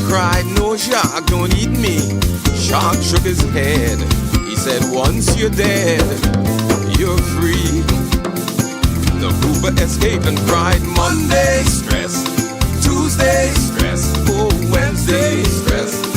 cried, no, shark, don't eat me. Shark shook his head. He said, once you're dead, you're free. The Hoover escaped and cried, Monday stress, Tuesday stress, oh, Wednesday stress.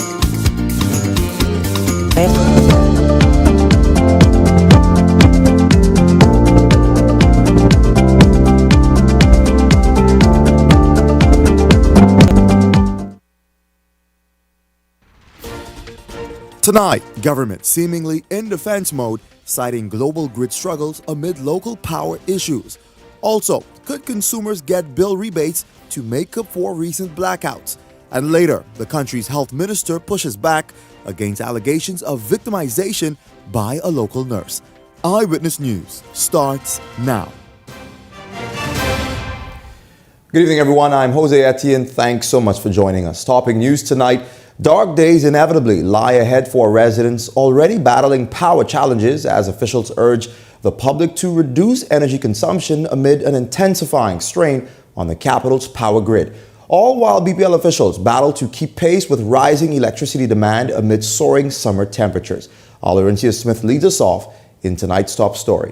Tonight, government seemingly in defense mode, citing global grid struggles amid local power issues. Also, could consumers get bill rebates to make up for recent blackouts? And later, the country's health minister pushes back against allegations of victimization by a local nurse. Eyewitness News starts now. Good evening, everyone. I'm Jose Etienne. Thanks so much for joining us. Topping news tonight. Dark days inevitably lie ahead for residents already battling power challenges as officials urge the public to reduce energy consumption amid an intensifying strain on the capital's power grid. All while BPL officials battle to keep pace with rising electricity demand amid soaring summer temperatures. Laurencia Smith leads us off in tonight's top story.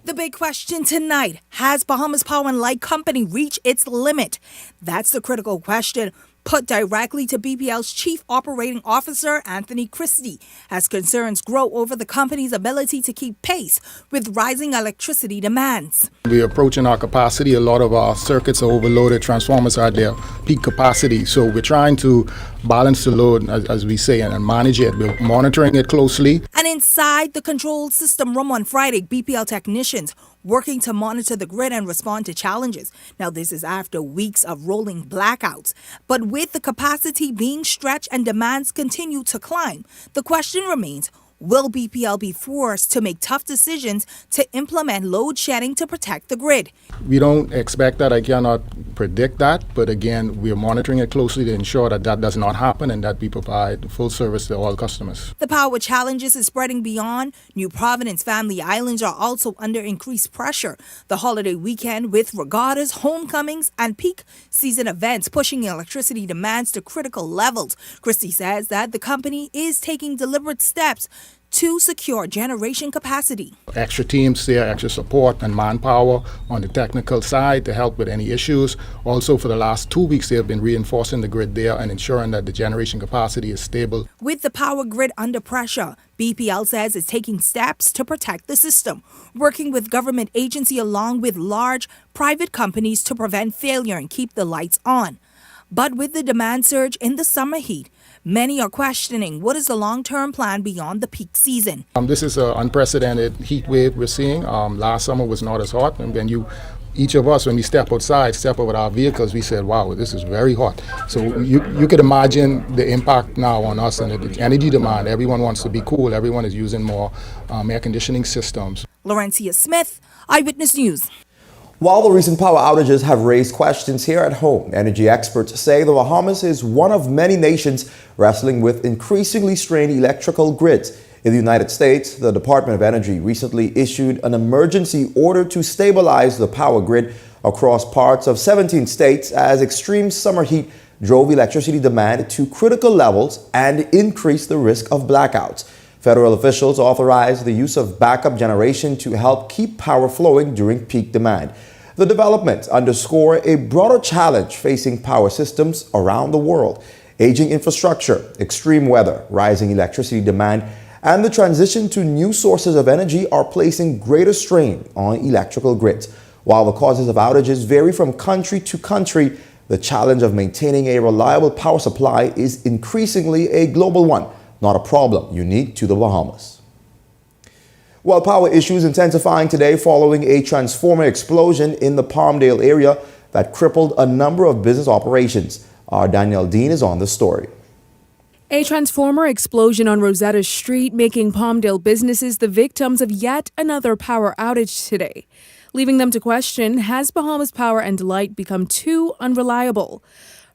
The big question tonight, has Bahamas Power and Light Company reached its limit? That's the critical question put directly to BPL's Chief Operating Officer, Anthony Christie, as concerns grow over the company's ability to keep pace with rising electricity demands. We're approaching our capacity. A lot of our circuits are overloaded. Transformers are at their peak capacity. So we're trying to balance the load, as we say, and manage it. We're monitoring it closely. And inside the control system room on Friday, BPL technicians working to monitor the grid and respond to challenges. Now, this is after weeks of rolling blackouts. But with the capacity being stretched and demands continue to climb, the question remains, will BPL be forced to make tough decisions to implement load shedding to protect the grid? We don't expect that. I cannot predict that. But again, we're monitoring it closely to ensure that that does not happen and that we provide full service to all customers. The power challenges is spreading beyond New Providence. Family Islands are also under increased pressure. The holiday weekend with regattas, homecomings, and peak season events pushing electricity demands to critical levels. Christie says that the company is taking deliberate steps to secure generation capacity. Extra teams there, extra support and manpower on the technical side to help with any issues. Also, for the last 2 weeks, they have been reinforcing the grid there and ensuring that the generation capacity is stable. With the power grid under pressure, BPL says it's taking steps to protect the system, working with government agency along with large private companies to prevent failure and keep the lights on. But with the demand surge in the summer heat, many are questioning what is the long-term plan beyond the peak season. This is an unprecedented heat wave we're seeing. Last summer was not as hot, and when each of us, when we step outside, step over our vehicles, we said, wow, this is very hot. So you could imagine the impact now on us and the energy demand. Everyone wants to be cool. Everyone is using more air conditioning systems. Laurencia Smith, Eyewitness News. While the recent power outages have raised questions here at home, energy experts say the Bahamas is one of many nations wrestling with increasingly strained electrical grids. In the United States, the Department of Energy recently issued an emergency order to stabilize the power grid across parts of 17 states as extreme summer heat drove electricity demand to critical levels and increased the risk of blackouts. Federal officials authorized the use of backup generation to help keep power flowing during peak demand. The developments underscore a broader challenge facing power systems around the world. Aging infrastructure, extreme weather, rising electricity demand, and the transition to new sources of energy are placing greater strain on electrical grids. While the causes of outages vary from country to country, the challenge of maintaining a reliable power supply is increasingly a global one, not a problem unique to the Bahamas. While power issues intensifying today following a transformer explosion in the Palmdale area that crippled a number of business operations. Our Danielle Dean is on the story. A transformer explosion on Rosetta Street making Palmdale businesses the victims of yet another power outage today, leaving them to question, has Bahamas Power and Light become too unreliable?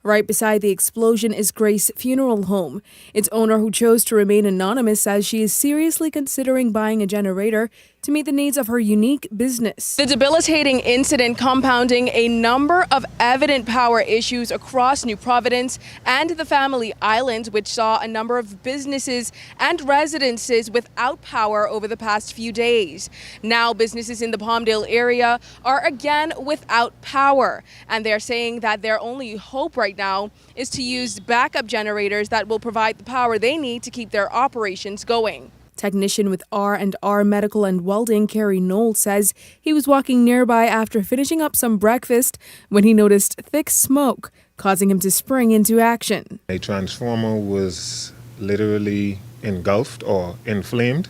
Right beside the explosion is Grace Funeral Home. Its owner, who chose to remain anonymous, says she is seriously considering buying a generator to meet the needs of her unique business. The debilitating incident compounding a number of evident power issues across New Providence and the Family Island, which saw a number of businesses and residences without power over the past few days. Now businesses in the Palmdale area are again without power, and they're saying that their only hope right now is to use backup generators that will provide the power they need to keep their operations going. Technician with R&R Medical and Welding, Kerry Knoll, says he was walking nearby after finishing up some breakfast when he noticed thick smoke, causing him to spring into action. A transformer was literally engulfed or inflamed,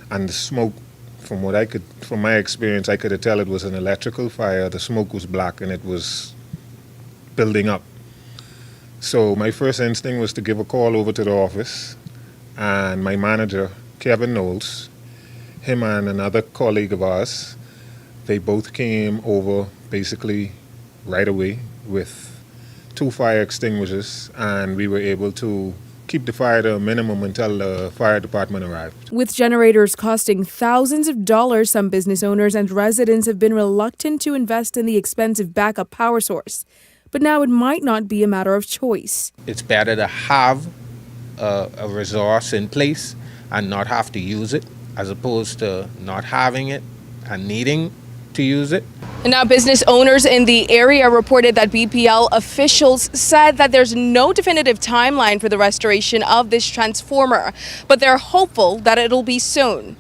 and the smoke, from my experience, I could tell it was an electrical fire. The smoke was black and it was building up. So my first instinct was to give a call over to the office, and my manager, Kevin Knowles, him and another colleague of ours, they both came over basically right away with 2 fire extinguishers, and we were able to keep the fire to a minimum until the fire department arrived. With generators costing thousands of dollars, some business owners and residents have been reluctant to invest in the expensive backup power source. But now it might not be a matter of choice. It's better to have a resource in place and not have to use it, as opposed to not having it and needing to use it. And now business owners in the area reported that BPL officials said that there's no definitive timeline for the restoration of this transformer, but they're hopeful that it'll be soon.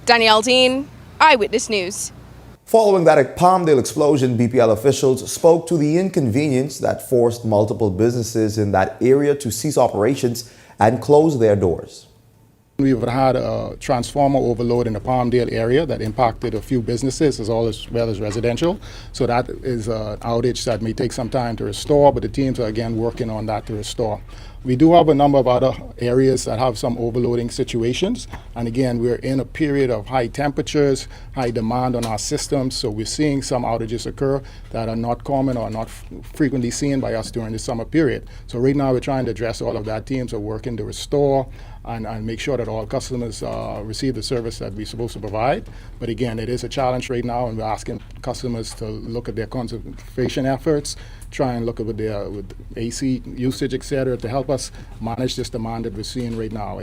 Danielle Dean, Eyewitness News. Following that Palmdale explosion, BPL officials spoke to the inconvenience that forced multiple businesses in that area to cease operations and close their doors. We've had a transformer overload in the Palmdale area that impacted a few businesses as well as residential. So that is an outage that may take some time to restore, but the teams are again working on that to restore. We do have a number of other areas that have some overloading situations. And again, we're in a period of high temperatures, high demand on our systems. So we're seeing some outages occur that are not common or not frequently seen by us during the summer period. So right now we're trying to address all of that. Teams are working to restore and make sure that all customers receive the service that we're supposed to provide. But again, it is a challenge right now, and we're asking customers to look at their conservation efforts, try and look at with AC usage, etc., to help us manage this demand that we're seeing right now.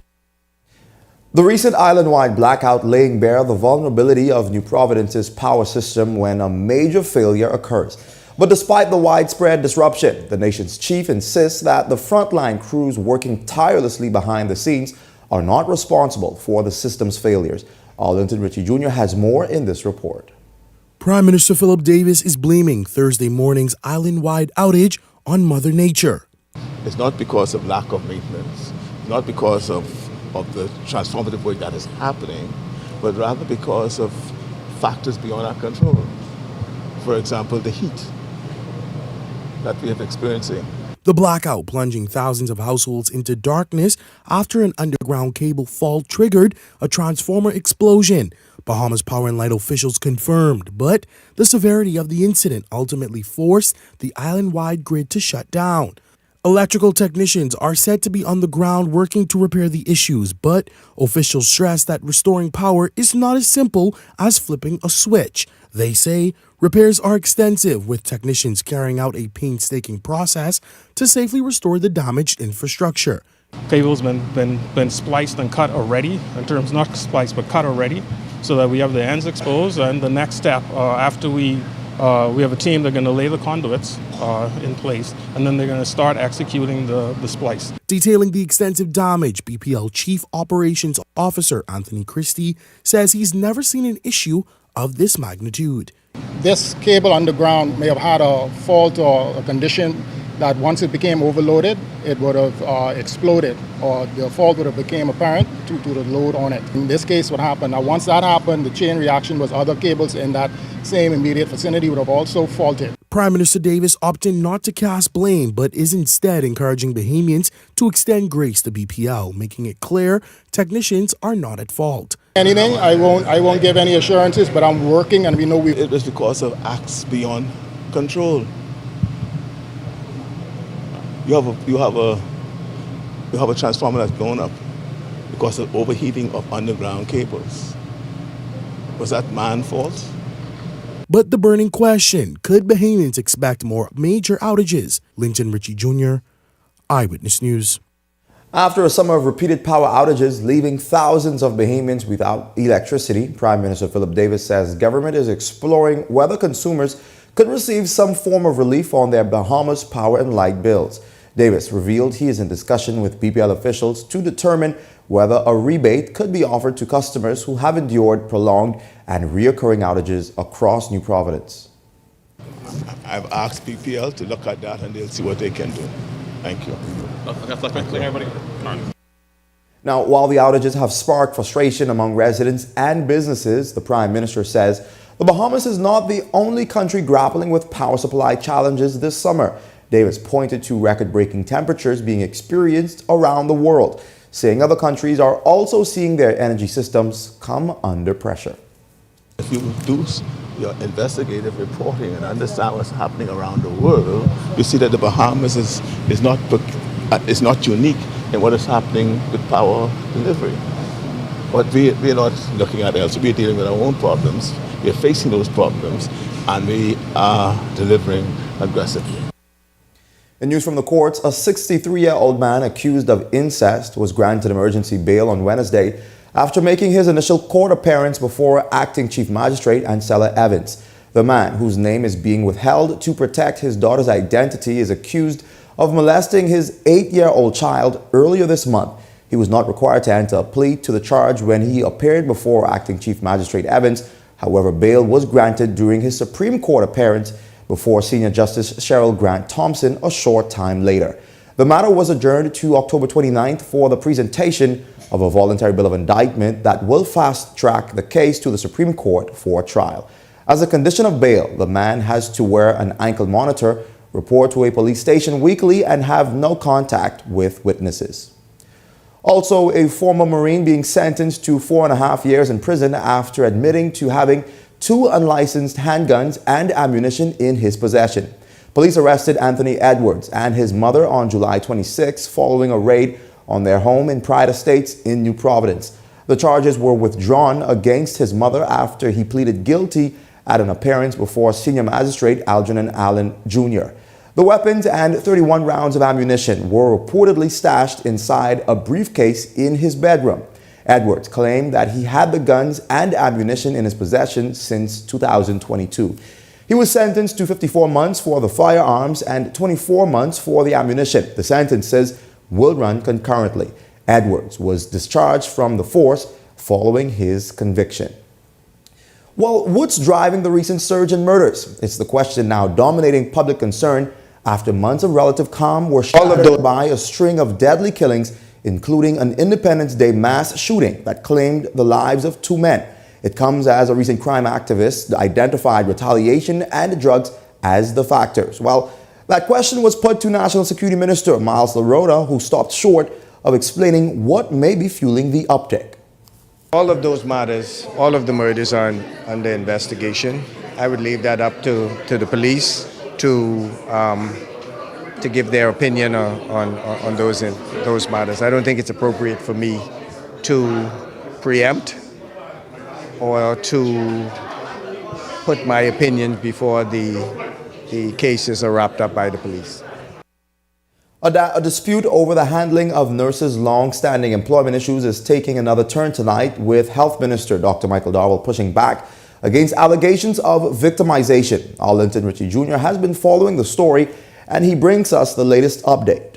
The recent island-wide blackout laying bare the vulnerability of New Providence's power system when a major failure occurs. But despite the widespread disruption, the nation's chief insists that the frontline crews working tirelessly behind the scenes are not responsible for the system's failures. Arlington Ritchie Jr. has more in this report. Prime Minister Philip Davis is blaming Thursday morning's island-wide outage on Mother Nature. It's not because of lack of maintenance, not because of the transformative work that is happening, but rather because of factors beyond our control. For example, the heat that we are experiencing. The blackout plunging thousands of households into darkness after an underground cable fault triggered a transformer explosion. Bahamas Power and Light officials confirmed, but the severity of the incident ultimately forced the island-wide grid to shut down. Electrical technicians are said to be on the ground working to repair the issues, but officials stress that restoring power is not as simple as flipping a switch. They say repairs are extensive, with technicians carrying out a painstaking process to safely restore the damaged infrastructure. Cable's been spliced and cut already, in terms not spliced but cut already, so that we have the ends exposed. And the next step, after we have a team, they're going to lay the conduits in place, and then they're going to start executing the splice. Detailing the extensive damage, BPL Chief Operations Officer Anthony Christie says he's never seen an issue of this magnitude. This cable underground may have had a fault or a condition that once it became overloaded, it would have exploded, or the fault would have became apparent due to the load on it. In this case, what happened, now once that happened, the chain reaction was other cables in that same immediate vicinity would have also faulted. Prime Minister Davis opted not to cast blame, but is instead encouraging Bahamians to extend grace to BPL, making it clear technicians are not at fault. Anything, I won't give any assurances, but I'm working, and we know It was because of acts beyond control. you have a transformer that's blown up because of overheating of underground cables. Was that man's fault? But the burning question, could Bahamians expect more major outages? Linton Ritchie Jr., Eyewitness News. After a summer of repeated power outages leaving thousands of Bahamians without electricity, Prime Minister Philip Davis says government is exploring whether consumers could receive some form of relief on their Bahamas power and light bills. Davis revealed he is in discussion with BPL officials to determine whether a rebate could be offered to customers who have endured prolonged and reoccurring outages across New Providence. I've asked BPL to look at that and they'll see what they can do. Thank you. Now, while the outages have sparked frustration among residents and businesses, the Prime Minister says the Bahamas is not the only country grappling with power supply challenges this summer. Davis pointed to record-breaking temperatures being experienced around the world, saying other countries are also seeing their energy systems come under pressure. If you do your investigative reporting and understand what's happening around the world, you see that the Bahamas is not unique in what is happening with power delivery. But we're not looking at else. We're dealing with our own problems. We're facing those problems, and we are delivering aggressively. In news from the courts, a 63-year-old man accused of incest was granted emergency bail on Wednesday after making his initial court appearance before Acting Chief Magistrate Ansela Evans. The man, whose name is being withheld to protect his daughter's identity, is accused of molesting his 8-year-old child earlier this month. He was not required to enter a plea to the charge when he appeared before Acting Chief Magistrate Evans. However, bail was granted during his Supreme Court appearance before Senior Justice Cheryl Grant Thompson a short time later. The matter was adjourned to October 29th for the presentation of a voluntary bill of indictment that will fast-track the case to the Supreme Court for trial. As a condition of bail, the man has to wear an ankle monitor, report to a police station weekly, and have no contact with witnesses. Also, a former Marine being sentenced to 4.5 years in prison after admitting to having 2 unlicensed handguns and ammunition in his possession. Police arrested Anthony Edwards and his mother on July 26 following a raid on their home in Pride Estates in New Providence. The charges were withdrawn against his mother after he pleaded guilty at an appearance before Senior Magistrate Algernon Allen Jr. The weapons and 31 rounds of ammunition were reportedly stashed inside a briefcase in his bedroom. Edwards claimed that he had the guns and ammunition in his possession since 2022. He was sentenced to 54 months for the firearms and 24 months for the ammunition. The sentences will run concurrently. Edwards was discharged from the force following his conviction. Well, what's driving the recent surge in murders? It's the question now dominating public concern after months of relative calm were shadowed by a string of deadly killings, including an Independence Day mass shooting that claimed the lives of 2 men. It comes as a recent crime activist identified retaliation and drugs as the factors. Well, that question was put to National Security Minister Miles LaRota, who stopped short of explaining what may be fueling the uptick. All of those matters, all of the murders are under investigation. I would leave that up to the police to give their opinion on those matters. I don't think it's appropriate for me to preempt or to put my opinion before the cases are wrapped up by the police. A dispute over the handling of nurses' long-standing employment issues is taking another turn tonight, with Health Minister Dr. Michael Darwell pushing back against allegations of victimization. Our Linton Ritchie Jr. has been following the story, and he brings us the latest update.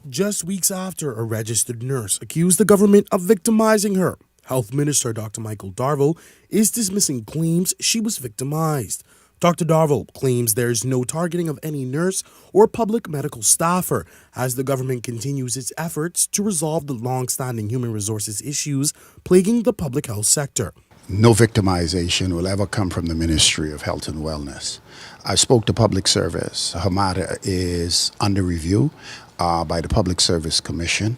Just weeks after a registered nurse accused the government of victimizing her, Health Minister Dr. Michael Darwell is dismissing claims she was victimized. Dr. Darwell claims there is no targeting of any nurse or public medical staffer as the government continues its efforts to resolve the long-standing human resources issues plaguing the public health sector. No victimization will ever come from the Ministry of Health and Wellness. I spoke to Public Service. Her matter is under review by the Public Service Commission,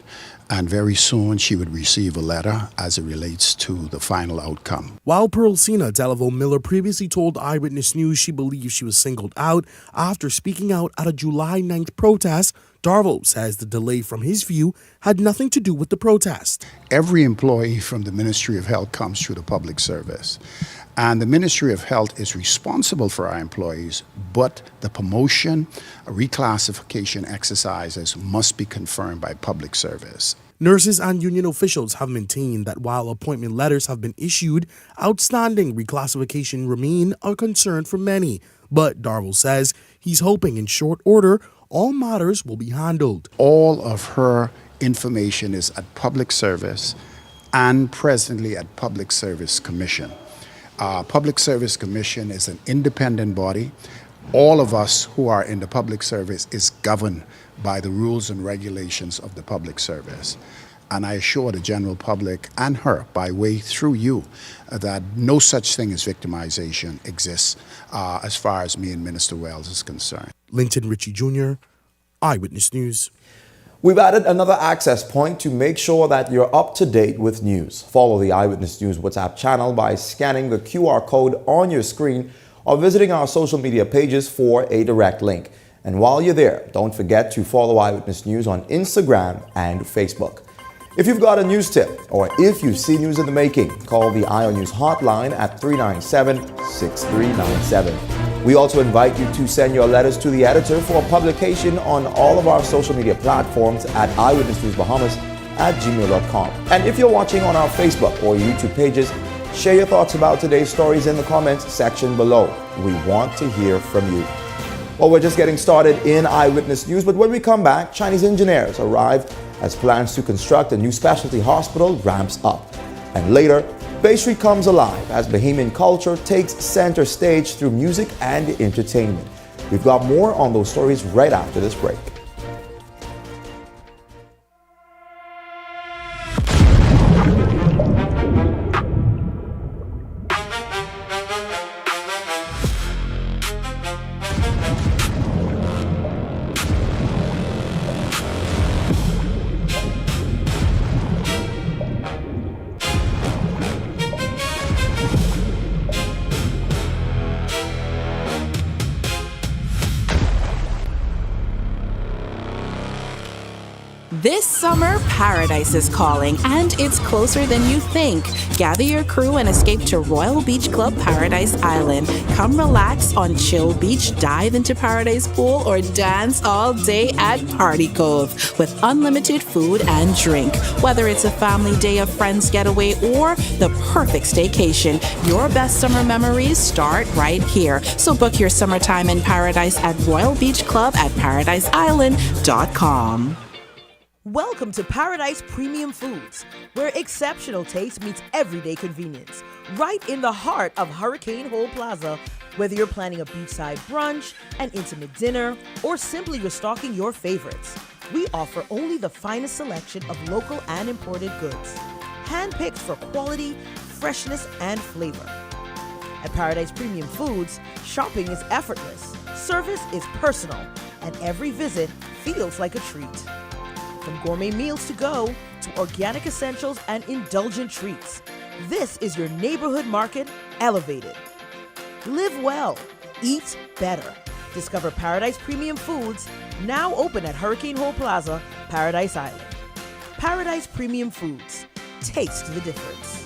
and very soon she would receive a letter as it relates to the final outcome. While Pearlsina Delaveau Miller previously told Eyewitness News she believes she was singled out after speaking out at a July 9th protest, Darvo says the delay from his view had nothing to do with the protest. Every employee from the Ministry of Health comes through the public service. And the Ministry of Health is responsible for our employees, but the promotion, reclassification exercises must be confirmed by public service. Nurses and union officials have maintained that while appointment letters have been issued, outstanding reclassification remain a concern for many. But Darvo says he's hoping in short order all matters will be handled. All of her information is at public service and presently at Public Service Commission. Public Service Commission is an independent body. All of us who are in the public service is governed by the rules and regulations of the public service. And I assure the general public and her, by way through you, that no such thing as victimization exists as far as me and Minister Wells is concerned. Linton Ritchie Jr., Eyewitness News. We've added another access point to make sure that you're up to date with news. Follow the Eyewitness News WhatsApp channel by scanning the QR code on your screen or visiting our social media pages for a direct link. And while you're there, don't forget to follow Eyewitness News on Instagram and Facebook. If you've got a news tip or if you see news in the making, call the Eye on News hotline at 397-6397. We also invite you to send your letters to the editor for publication on all of our social media platforms at eyewitnessnewsbahamas@gmail.com. And if you're watching on our Facebook or YouTube pages, share your thoughts about today's stories in the comments section below. We want to hear from you. Well, we're just getting started in Eyewitness News, but when we come back, Chinese engineers arrived as plans to construct a new specialty hospital ramps up. And later, Bay Street comes alive as Bahamian culture takes center stage through music and entertainment. We've got more on those stories right after this break. This summer, paradise is calling, and it's closer than you think. Gather your crew and escape to Royal Beach Club Paradise Island. Come relax on Chill Beach, dive into Paradise Pool, or dance all day at Party Cove with unlimited food and drink. Whether it's a family day of friends getaway or the perfect staycation, your best summer memories start right here. So book your summertime in paradise at Royal Beach Club at paradiseisland.com. Welcome to Paradise Premium Foods, where exceptional taste meets everyday convenience. Right in the heart of Hurricane Hole Plaza, whether you're planning a beachside brunch, an intimate dinner, or simply restocking your favorites, we offer only the finest selection of local and imported goods, handpicked for quality, freshness, and flavor. At Paradise Premium Foods, shopping is effortless, service is personal, and every visit feels like a treat. From gourmet meals to go to organic essentials and indulgent treats, this is your neighborhood market elevated. Live well, eat better. Discover Paradise Premium Foods, now open at Hurricane Hole Plaza, Paradise Island. Paradise Premium Foods. Taste the difference.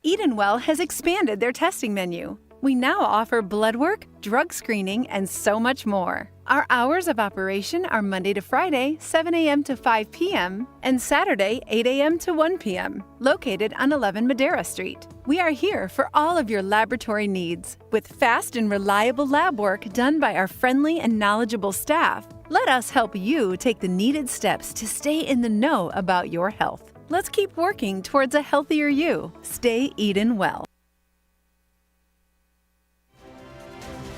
Edenwell has expanded their testing menu. We now offer blood work, drug screening, and so much more. Our hours of operation are Monday to Friday, 7 a.m. to 5 p.m., and Saturday, 8 a.m. to 1 p.m., located on 11 Madera Street. We are here for all of your laboratory needs, with fast and reliable lab work done by our friendly and knowledgeable staff. Let us help you take the needed steps to stay in the know about your health. Let's keep working towards a healthier you. Stay Eden well.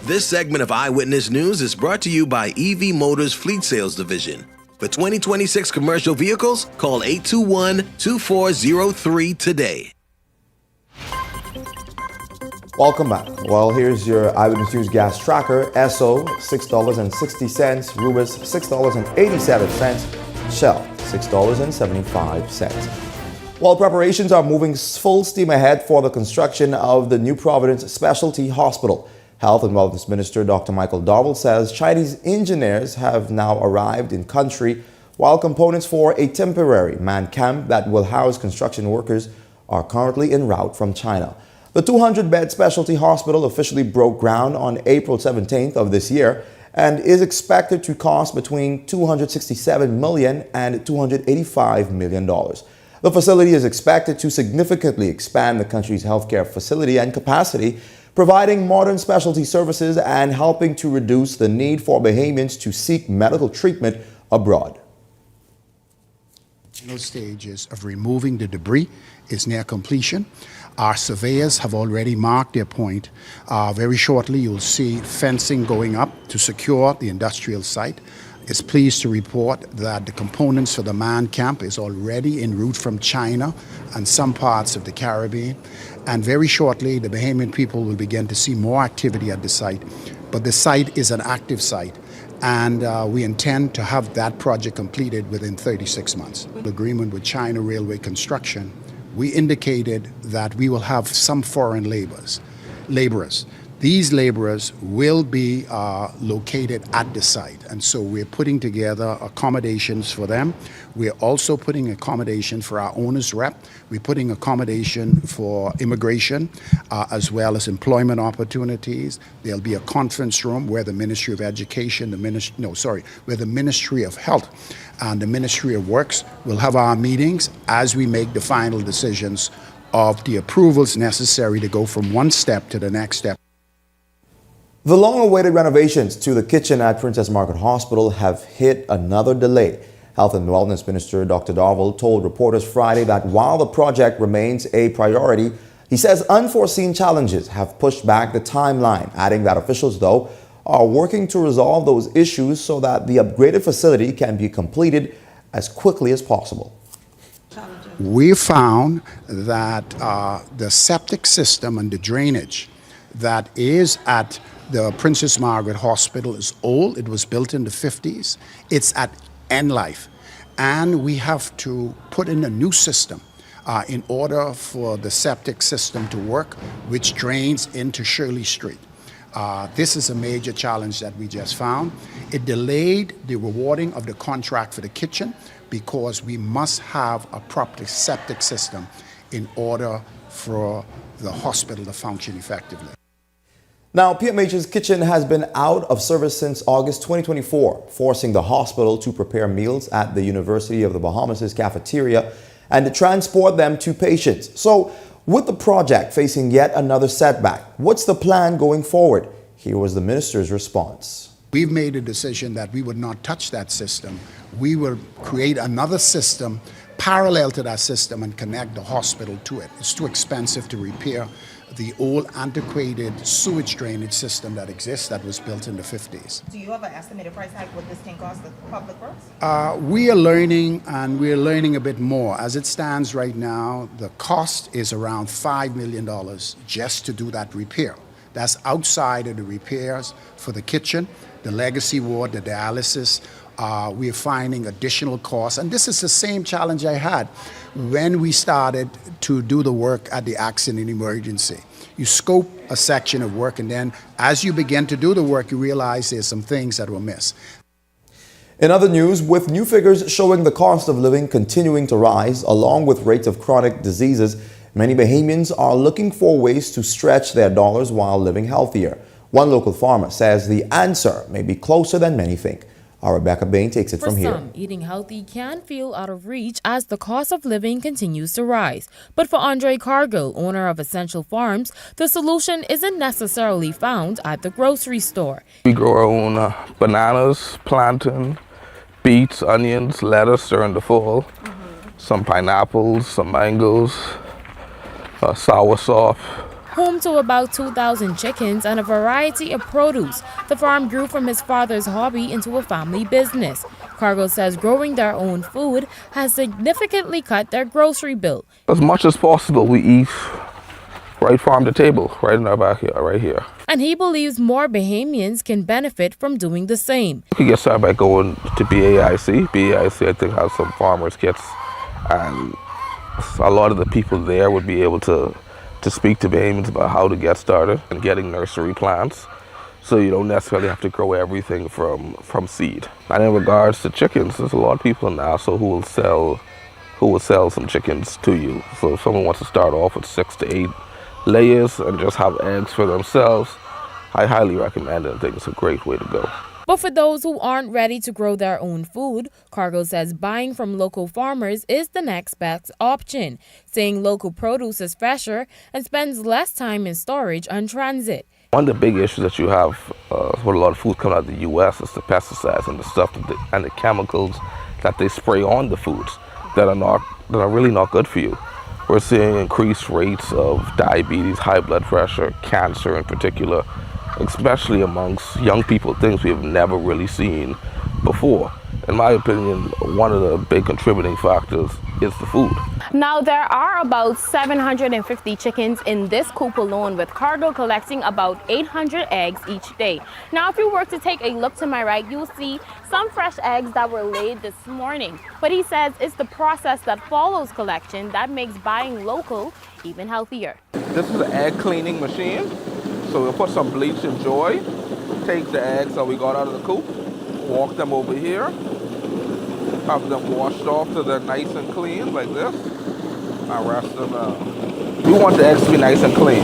This segment of Eyewitness News is brought to you by EV Motors Fleet Sales Division. For 2026 commercial vehicles, call 821-2403 today. Welcome back. Well, here's your Eyewitness News gas tracker. Esso, $6.60. Rubis, $6.87. Shell, $6.75. Well, preparations are moving full steam ahead for the construction of the New Providence Specialty Hospital. Health and Wellness Minister Dr. Michael Darwell says Chinese engineers have now arrived in country, while components for a temporary man camp that will house construction workers are currently en route from China. The 200-bed specialty hospital officially broke ground on April 17th of this year and is expected to cost between $267 million and $285 million. The facility is expected to significantly expand the country's healthcare facility and capacity, providing modern specialty services and helping to reduce the need for Bahamians to seek medical treatment abroad. The final stages of removing the debris is near completion. Our surveyors have already marked their point. Very shortly, you'll see fencing going up to secure the industrial site. Is pleased to report that the components for the man camp is already en route from China and some parts of the Caribbean. And very shortly, the Bahamian people will begin to see more activity at the site. But the site is an active site, and we intend to have that project completed within 36 months. The agreement with China Railway Construction, we indicated that we will have some foreign laborers. These laborers will be located at the site, and so we're putting together accommodations for them. We're also putting accommodation for our owner's rep. We're putting accommodation for immigration, as well as employment opportunities. There'll be a conference room where the Ministry of Education, where the Ministry of Health and the Ministry of Works will have our meetings as we make the final decisions of the approvals necessary to go from one step to the next step. The long-awaited renovations to the kitchen at Princess Margaret Hospital have hit another delay. Health and Wellness Minister Dr. Darwell told reporters Friday that while the project remains a priority, he says unforeseen challenges have pushed back the timeline, adding that officials, though, are working to resolve those issues so that the upgraded facility can be completed as quickly as possible. We found that the septic system and the drainage that is at the Princess Margaret Hospital is old. It was built in the 50s. It's at end life. And we have to put in a new system in order for the septic system to work, which drains into Shirley Street. This is a major challenge that we just found. It delayed the rewarding of the contract for the kitchen because we must have a proper septic system in order for the hospital to function effectively. Now, PMH's kitchen has been out of service since August 2024, forcing the hospital to prepare meals at the University of the Bahamas' cafeteria and to transport them to patients. So, with the project facing yet another setback, what's the plan going forward? Here was the minister's response. We've made a decision that we would not touch that system. We will create another system parallel to that system and connect the hospital to it. It's too expensive to repair the old antiquated sewage drainage system that exists that was built in the 50s. Do you have an estimated price tag what this can cost the public works? We are learning, and we're learning a bit more. As it stands right now, the cost is around $5 million just to do that repair. That's outside of the repairs for the kitchen, the legacy ward, the dialysis. We are finding additional costs, and this is the same challenge I had when we started to do the work at the accident emergency. You scope a section of work, and then as you begin to do the work, you realize there's some things that were missed. In other news, with new figures showing the cost of living continuing to rise, along with rates of chronic diseases, many Bahamians are looking for ways to stretch their dollars while living healthier. One local farmer says the answer may be closer than many think. Our Rebecca Bain takes it from here. For some, eating healthy can feel out of reach as the cost of living continues to rise. But for Andre Cargill, owner of Essential Farms, the solution isn't necessarily found at the grocery store. We grow our own bananas, plantain, beets, onions, lettuce during the fall, some pineapples, some mangoes, soursop. Home to about 2,000 chickens and a variety of produce, the farm grew from his father's hobby into a family business. Cargill says growing their own food has significantly cut their grocery bill. As much as possible, we eat right farm to table, right in our backyard, right here. And he believes more Bahamians can benefit from doing the same. You can get started by going to BAIC. BAIC, I think, has some farmers kits, and a lot of the people there would be able to speak to Bahamians about how to get started and getting nursery plants, so you don't necessarily have to grow everything from seed. And in regards to chickens, there's a lot of people in Nassau who will sell some chickens to you. So if someone wants to start off with 6 to 8 layers and just have eggs for themselves, I highly recommend it. I think it's a great way to go. But for those who aren't ready to grow their own food, Cargill says buying from local farmers is the next best option, saying local produce is fresher and spends less time in storage and transit. One of the big issues that you have with a lot of food coming out of the U.S. is the pesticides and the stuff and the chemicals that they spray on the foods that are really not good for you. We're seeing increased rates of diabetes, high blood pressure, cancer in particular, especially amongst young people, things we have never really seen before. In my opinion, one of the big contributing factors is the food. Now, there are about 750 chickens in this coop alone, with Cargill collecting about 800 eggs each day. Now, if you were to take a look to my right, you'll see some fresh eggs that were laid this morning. But he says it's the process that follows collection that makes buying local even healthier. This is an egg cleaning machine. So we'll put some bleach and joy, take the eggs that we got out of the coop, walk them over here, have them washed off so they're nice and clean like this, and rest them out. We want the eggs to be nice and clean,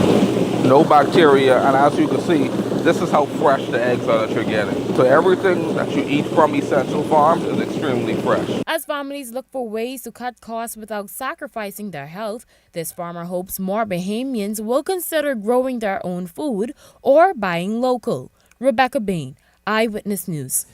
no bacteria, and as you can see, this is how fresh the eggs are that you're getting. So everything that you eat from Essential Farms is extremely fresh. As families look for ways to cut costs without sacrificing their health, this farmer hopes more Bahamians will consider growing their own food or buying local. Rebecca Bain, Eyewitness News.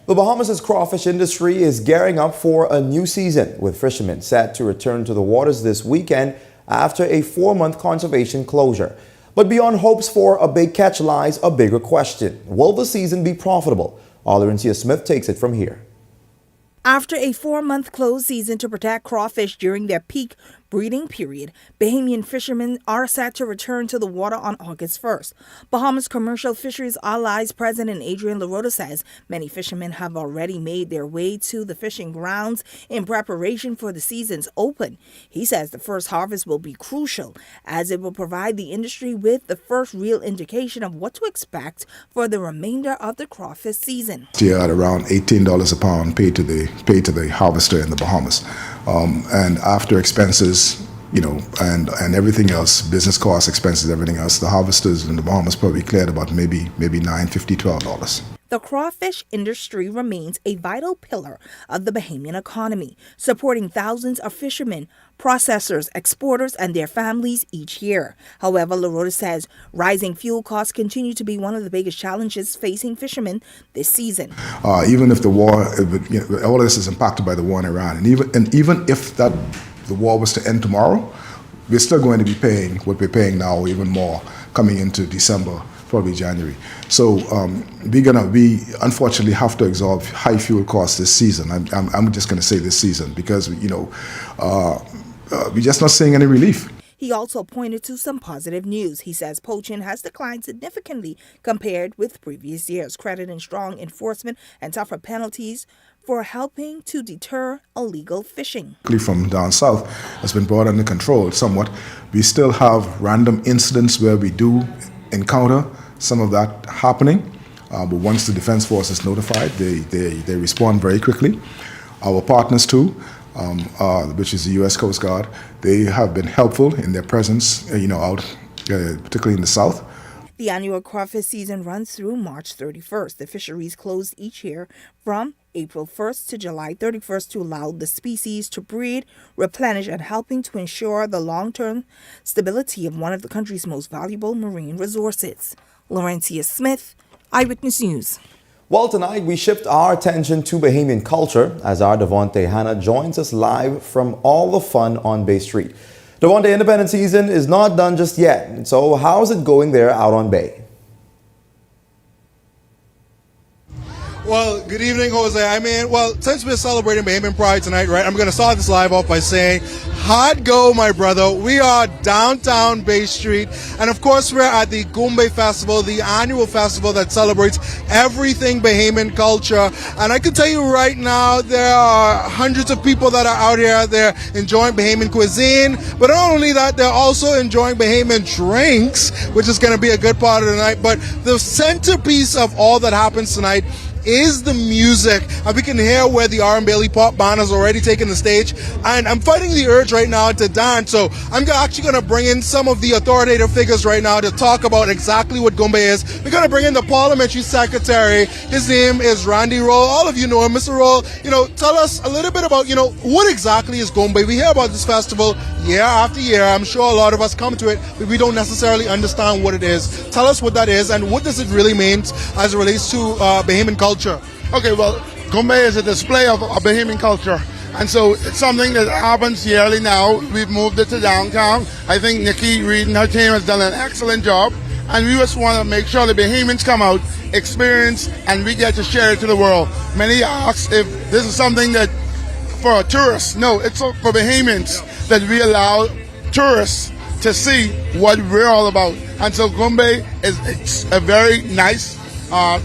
The Bahamas' crawfish industry is gearing up for a new season, with fishermen set to return to the waters this weekend after a 4-month conservation closure. But beyond hopes for a big catch lies a bigger question. Will the season be profitable? Laurencia Smith takes it from here. After a 4-month closed season to protect crawfish during their peak breeding period, Bahamian fishermen are set to return to the water on August 1st. Bahamas Commercial Fisheries Allies President Adrian Larota says many fishermen have already made their way to the fishing grounds in preparation for the season's open. He says the first harvest will be crucial, as it will provide the industry with the first real indication of what to expect for the remainder of the crawfish season. Here at around $18 a pound paid to the harvester in the Bahamas, and after expenses, and everything else, business costs, expenses, everything else, the harvesters in the Bahamas probably cleared about maybe $9.50, $12. The crawfish industry remains a vital pillar of the Bahamian economy, supporting thousands of fishermen, processors, exporters, and their families each year. However, Larota says rising fuel costs continue to be one of the biggest challenges facing fishermen this season. Even if the war, all of this is impacted by the war in Iran, and even if the war was to end tomorrow, we're still going to be paying what we're paying now, or even more, coming into December, probably January. So we unfortunately have to absorb high fuel costs this season. I'm just going to say this season, because we're just not seeing any relief. He also pointed to some positive news. He says poaching has declined significantly compared with previous years, crediting strong enforcement and tougher penalties for helping to deter illegal fishing. From down south has been brought under control somewhat. We still have random incidents where we do encounter some of that happening, but once the Defense Force is notified, they respond very quickly. Our partners too, which is the U.S. Coast Guard, they have been helpful in their presence, out, particularly in the south. The annual crawfish season runs through March 31st. The fisheries closed each year from April 1st to July 31st to allow the species to breed, replenish, and helping to ensure the long-term stability of one of the country's most valuable marine resources. Laurencia Smith, Eyewitness News. Well, tonight we shift our attention to Bahamian culture as our Devontae Hanna joins us live from all the fun on Bay Street. Devontae, independent season is not done just yet. So how's it going there out on Bay? Well, good evening, Jose. I mean, well, since we're celebrating Bahamian Pride tonight, right, I'm going to start this live off by saying, hot go, my brother. We are downtown Bay Street. And of course, we're at the Gombe Festival, the annual festival that celebrates everything Bahamian culture. And I can tell you right now, there are hundreds of people that are out here. They're enjoying Bahamian cuisine. But not only that, they're also enjoying Bahamian drinks, which is going to be a good part of the night. But the centerpiece of all that happens tonight is the music, and we can hear where the R and Bailey Pop Band has already taken the stage, and I'm fighting the urge right now to dance, so I'm actually going to bring in some of the authoritative figures right now to talk about exactly what Gombe is. We're going to bring in the Parliamentary Secretary. His name is Randy Roll. All of you know him. Mr. Roll, tell us a little bit about, what exactly is Gombe? We hear about this festival year after year. I'm sure a lot of us come to it, but we don't necessarily understand what it is. Tell us what that is, and what does it really mean as it relates to Bahamian culture? Okay, well, Gombe is a display of Bahamian culture, and so it's something that happens yearly now. We've moved it to downtown. I think Nikki Reed and her team has done an excellent job, and we just want to make sure the Bahamians come out, experience, and we get to share it to the world. Many ask if this is something that for tourists. No, it's for Bahamians, that we allow tourists to see what we're all about. And so Gombe it's a very nice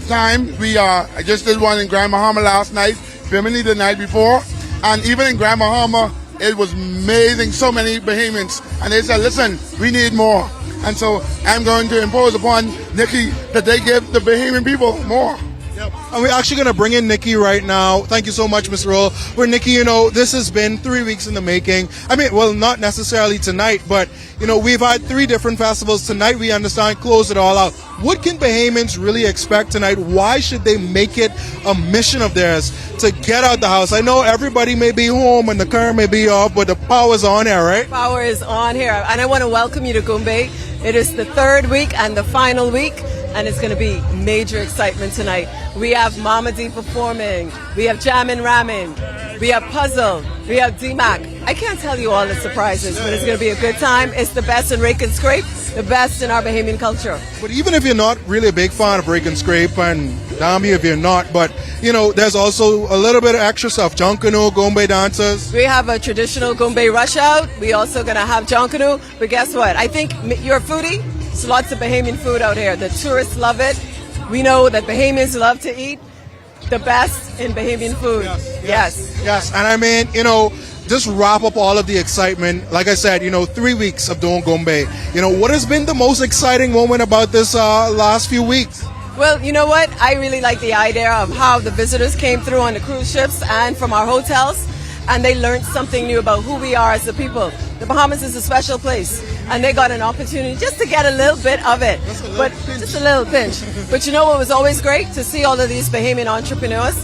time. I just did one in Grand Bahama last night, Bimini the night before, and even in Grand Bahama, it was amazing. So many Bahamians, and they said, listen, we need more. And so I'm going to impose upon Nikki that they give the Bahamian people more. Yep. And we're actually going to bring in Nikki right now. Thank you so much, Mr. Roll. Where Nikki, this has been 3 weeks in the making. I mean, well, not necessarily tonight, but, we've had 3 different festivals. Tonight, we understand, close it all out. What can Bahamians really expect tonight? Why should they make it a mission of theirs to get out the house? I know everybody may be home and the current may be off, but the power's on here, right? Power is on here. And I want to welcome you to Gombe. It is the 3rd week and the final week, and it's going to be major excitement tonight. We have Mama D performing, we have Jammin' Ramin, we have Puzzle, we have D-Mac. I can't tell you all the surprises, but it's going to be a good time. It's the best in Rake and Scrape, the best in our Bahamian culture. But even if you're not really a big fan of Rake and Scrape, and damn you if you're not, but there's also a little bit of extra stuff. Jonkano, Gombe dancers. We have a traditional Gombe rush out. We also going to have Jonkano, but guess what? I think you're a foodie. There's lots of Bahamian food out here. The tourists love it. We know that Bahamians love to eat the best in Bahamian food. Yes. And I mean, just wrap up all of the excitement. Like I said, 3 weeks of doing Gombe. What has been the most exciting moment about this last few weeks? Well, you know what? I really like the idea of how the visitors came through on the cruise ships and from our hotels, and they learned something new about who we are as a people. The Bahamas is a special place, and they got an opportunity just to get a little bit of it, just a little pinch. But what was always great? To see all of these Bahamian entrepreneurs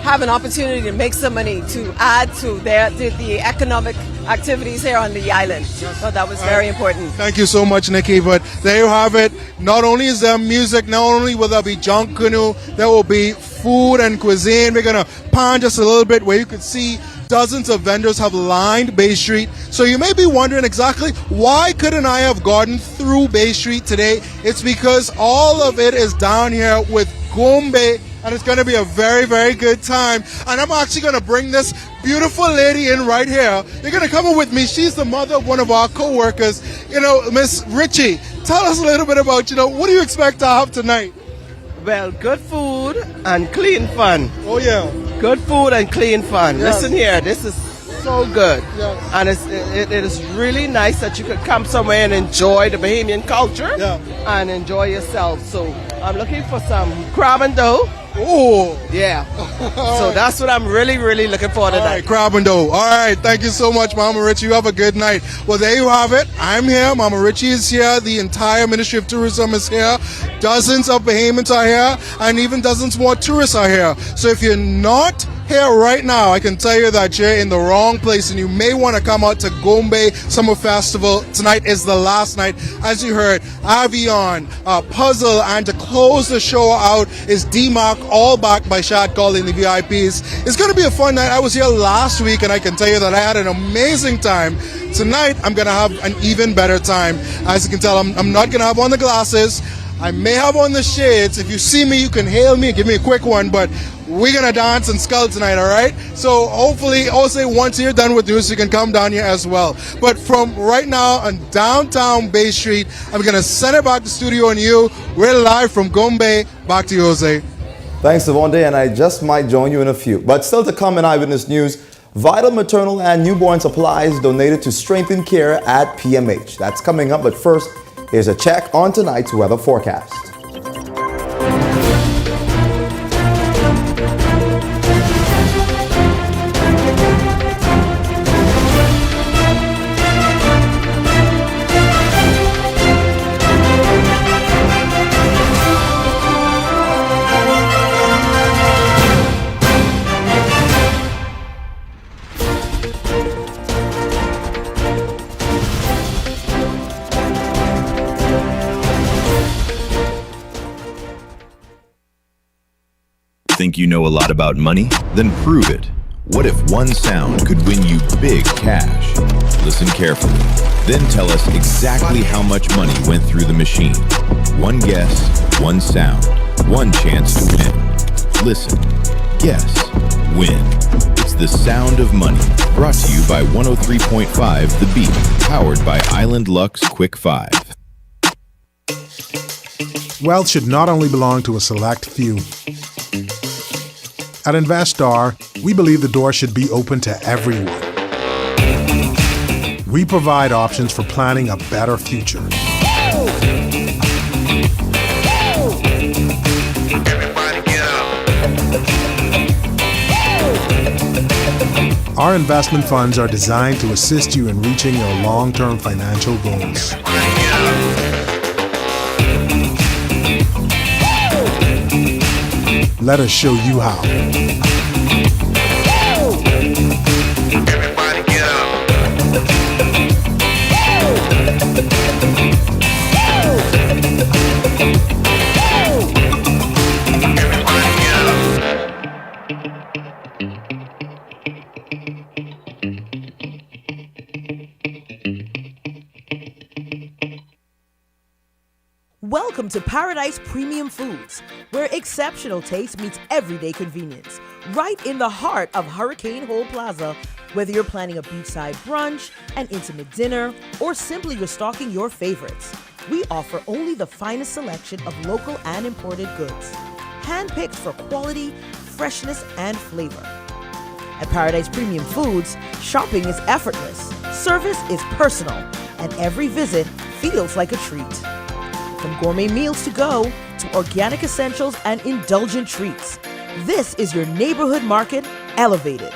have an opportunity to make some money to add to the economic activities here on the island. So that was very important. Thank you so much, Nikki. But there you have it. Not only is there music, not only will there be junk canoe, there will be food and cuisine. We're going to pan just a little bit where you can see dozens of vendors have lined Bay Street. So you may be wondering exactly why couldn't I have gotten through Bay Street today? It's because all of it is down here with Gombe, and it's going to be a very, very good time. And I'm actually going to bring this beautiful lady in right here. You're going to come in with me. She's the mother of one of our co-workers, Miss Richie. Tell us a little bit about, what do you expect to have tonight? Well, good food and clean fun. Oh, yeah. Good food and clean fun. Yes. Listen here, this is so good. Yes. And it is really nice that you could come somewhere and enjoy the Bahamian culture and enjoy yourself. So I'm looking for some crab and dough. Oh, yeah. So that's what I'm really, really looking for tonight. All right, crab and dough. All right, thank you so much, Mama Richie. You have a good night. Well, there you have it. I'm here. Mama Richie is here. The entire Ministry of Tourism is here. Dozens of Bahamians are here, and even dozens more tourists are here. So if you're not here right now, I can tell you that you're in the wrong place, and you may want to come out to Gombe Summer Festival. Tonight is the last night. As you heard, Avion, Puzzle, and to close the show out is D-Mark, all backed by Shad Calling, the VIPs. It's going to be a fun night. I was here last week, and I can tell you that I had an amazing time. Tonight, I'm going to have an even better time. As you can tell, I'm not going to have on the glasses. I may have on the shades. If you see me, you can hail me, give me a quick one, but we're going to dance and skull tonight, all right? So hopefully, also once you're done with this, you can come down here as well. But from right now on downtown Bay Street, I'm going to send it back to studio on you. We're live from Gombe. Back to you, Jose. Thanks, Devontae, and I just might join you in a few. But still to come in Eyewitness News, vital maternal and newborn supplies donated to strengthen care at PMH. That's coming up, but first, here's a check on tonight's weather forecast. Think you know a lot about money? Then prove it. What if one sound could win you big cash? Listen carefully. Then tell us exactly how much money went through the machine. One guess, one sound, one chance to win. Listen, guess, win. It's the sound of money. Brought to you by 103.5 The Beat. Powered by Island Lux Quick 5. Wealth should not only belong to a select few. At InvestStar, we believe the door should be open to everyone. We provide options for planning a better future. Our investment funds are designed to assist you in reaching your long-term financial goals. Let us show you how. Welcome to Paradise Premium Foods, where exceptional taste meets everyday convenience. Right in the heart of Hurricane Hole Plaza, whether you're planning a beachside brunch, an intimate dinner, or simply restocking your favorites, we offer only the finest selection of local and imported goods, handpicked for quality, freshness, and flavor. At Paradise Premium Foods, shopping is effortless, service is personal, and every visit feels like a treat. From gourmet meals to go, to organic essentials and indulgent treats, this is your neighborhood market elevated.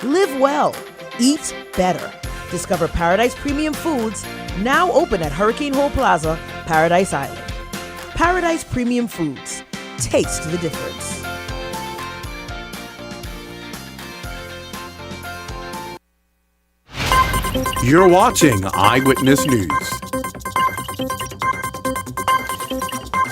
Live well, eat better. Discover Paradise Premium Foods, now open at Hurricane Hole Plaza, Paradise Island. Paradise Premium Foods, taste the difference. You're watching Eyewitness News.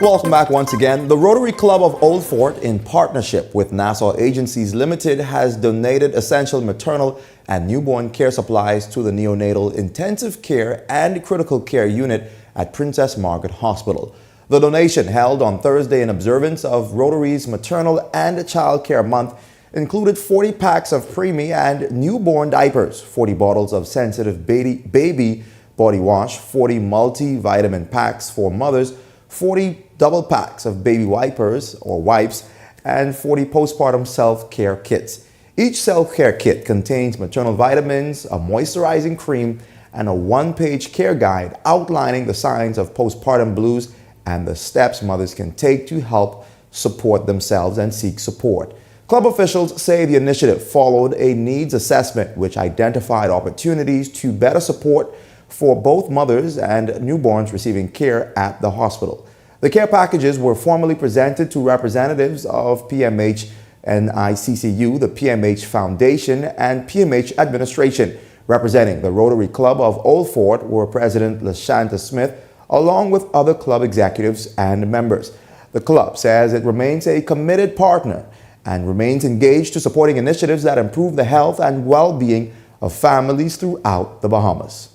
Welcome back once again. The Rotary Club of Old Fort, in partnership with Nassau Agencies Limited, has donated essential maternal and newborn care supplies to the neonatal intensive care and critical care unit at Princess Margaret Hospital. The donation, held on Thursday in observance of Rotary's Maternal and Child Care Month, included 40 packs of preemie and newborn diapers, 40 bottles of sensitive baby body wash, 40 multivitamin packs for mothers, 40 double packs of baby wipers or wipes, and 40 postpartum self-care kits. Each self-care kit contains maternal vitamins, a moisturizing cream, and a one-page care guide outlining the signs of postpartum blues and the steps mothers can take to help support themselves and seek support. Club officials say the initiative followed a needs assessment which identified opportunities to better support for both mothers and newborns receiving care at the hospital. The care packages were formally presented to representatives of PMH and ICCU, the PMH Foundation, and PMH Administration. Representing the Rotary Club of Old Fort were President LaShanta Smith, along with other club executives and members. The club says it remains a committed partner and remains engaged to supporting initiatives that improve the health and well-being of families throughout the Bahamas.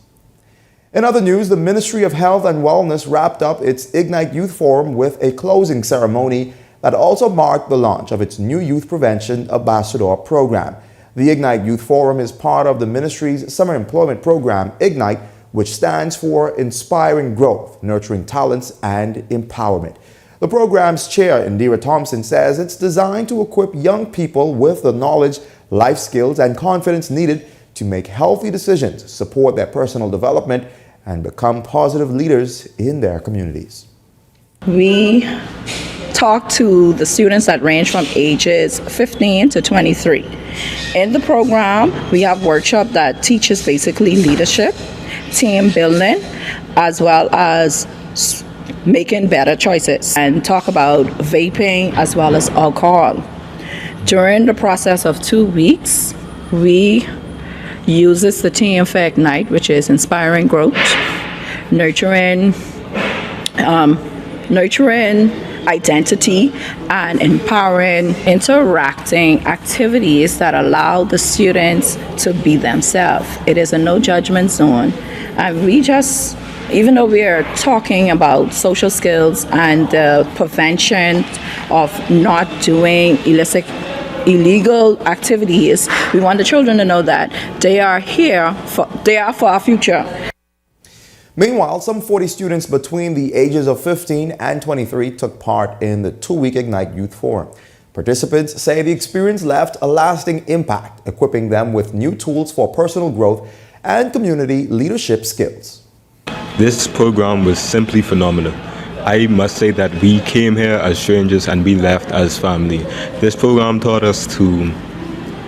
In other news, the Ministry of Health and Wellness wrapped up its Ignite Youth Forum with a closing ceremony that also marked the launch of its new Youth Prevention Ambassador program. The Ignite Youth Forum is part of the ministry's summer employment program, Ignite, which stands for Inspiring Growth, Nurturing Talents, and Empowerment. The program's chair, Indira Thompson, says it's designed to equip young people with the knowledge, life skills, and confidence needed to make healthy decisions, support their personal development, and become positive leaders in their communities. We talk to the students that range from ages 15 to 23. In the program, we have workshop that teaches basically leadership, team building, as well as making better choices, and talk about vaping as well as alcohol. During the process of 2 weeks, we uses the theme for Ignite, which is inspiring growth, nurturing identity, and empowering interacting activities that allow the students to be themselves. It is a no judgment zone, and we just, even though we are talking about social skills and the prevention of not doing illegal activities, we want the children to know that they are for our future. Meanwhile, some 40 students between the ages of 15 and 23 took part in the 2-week Ignite Youth Forum. Participants say the experience left a lasting impact, equipping them with new tools for personal growth and community leadership skills. This program was simply phenomenal. I must say that we came here as strangers and we left as family. This program taught us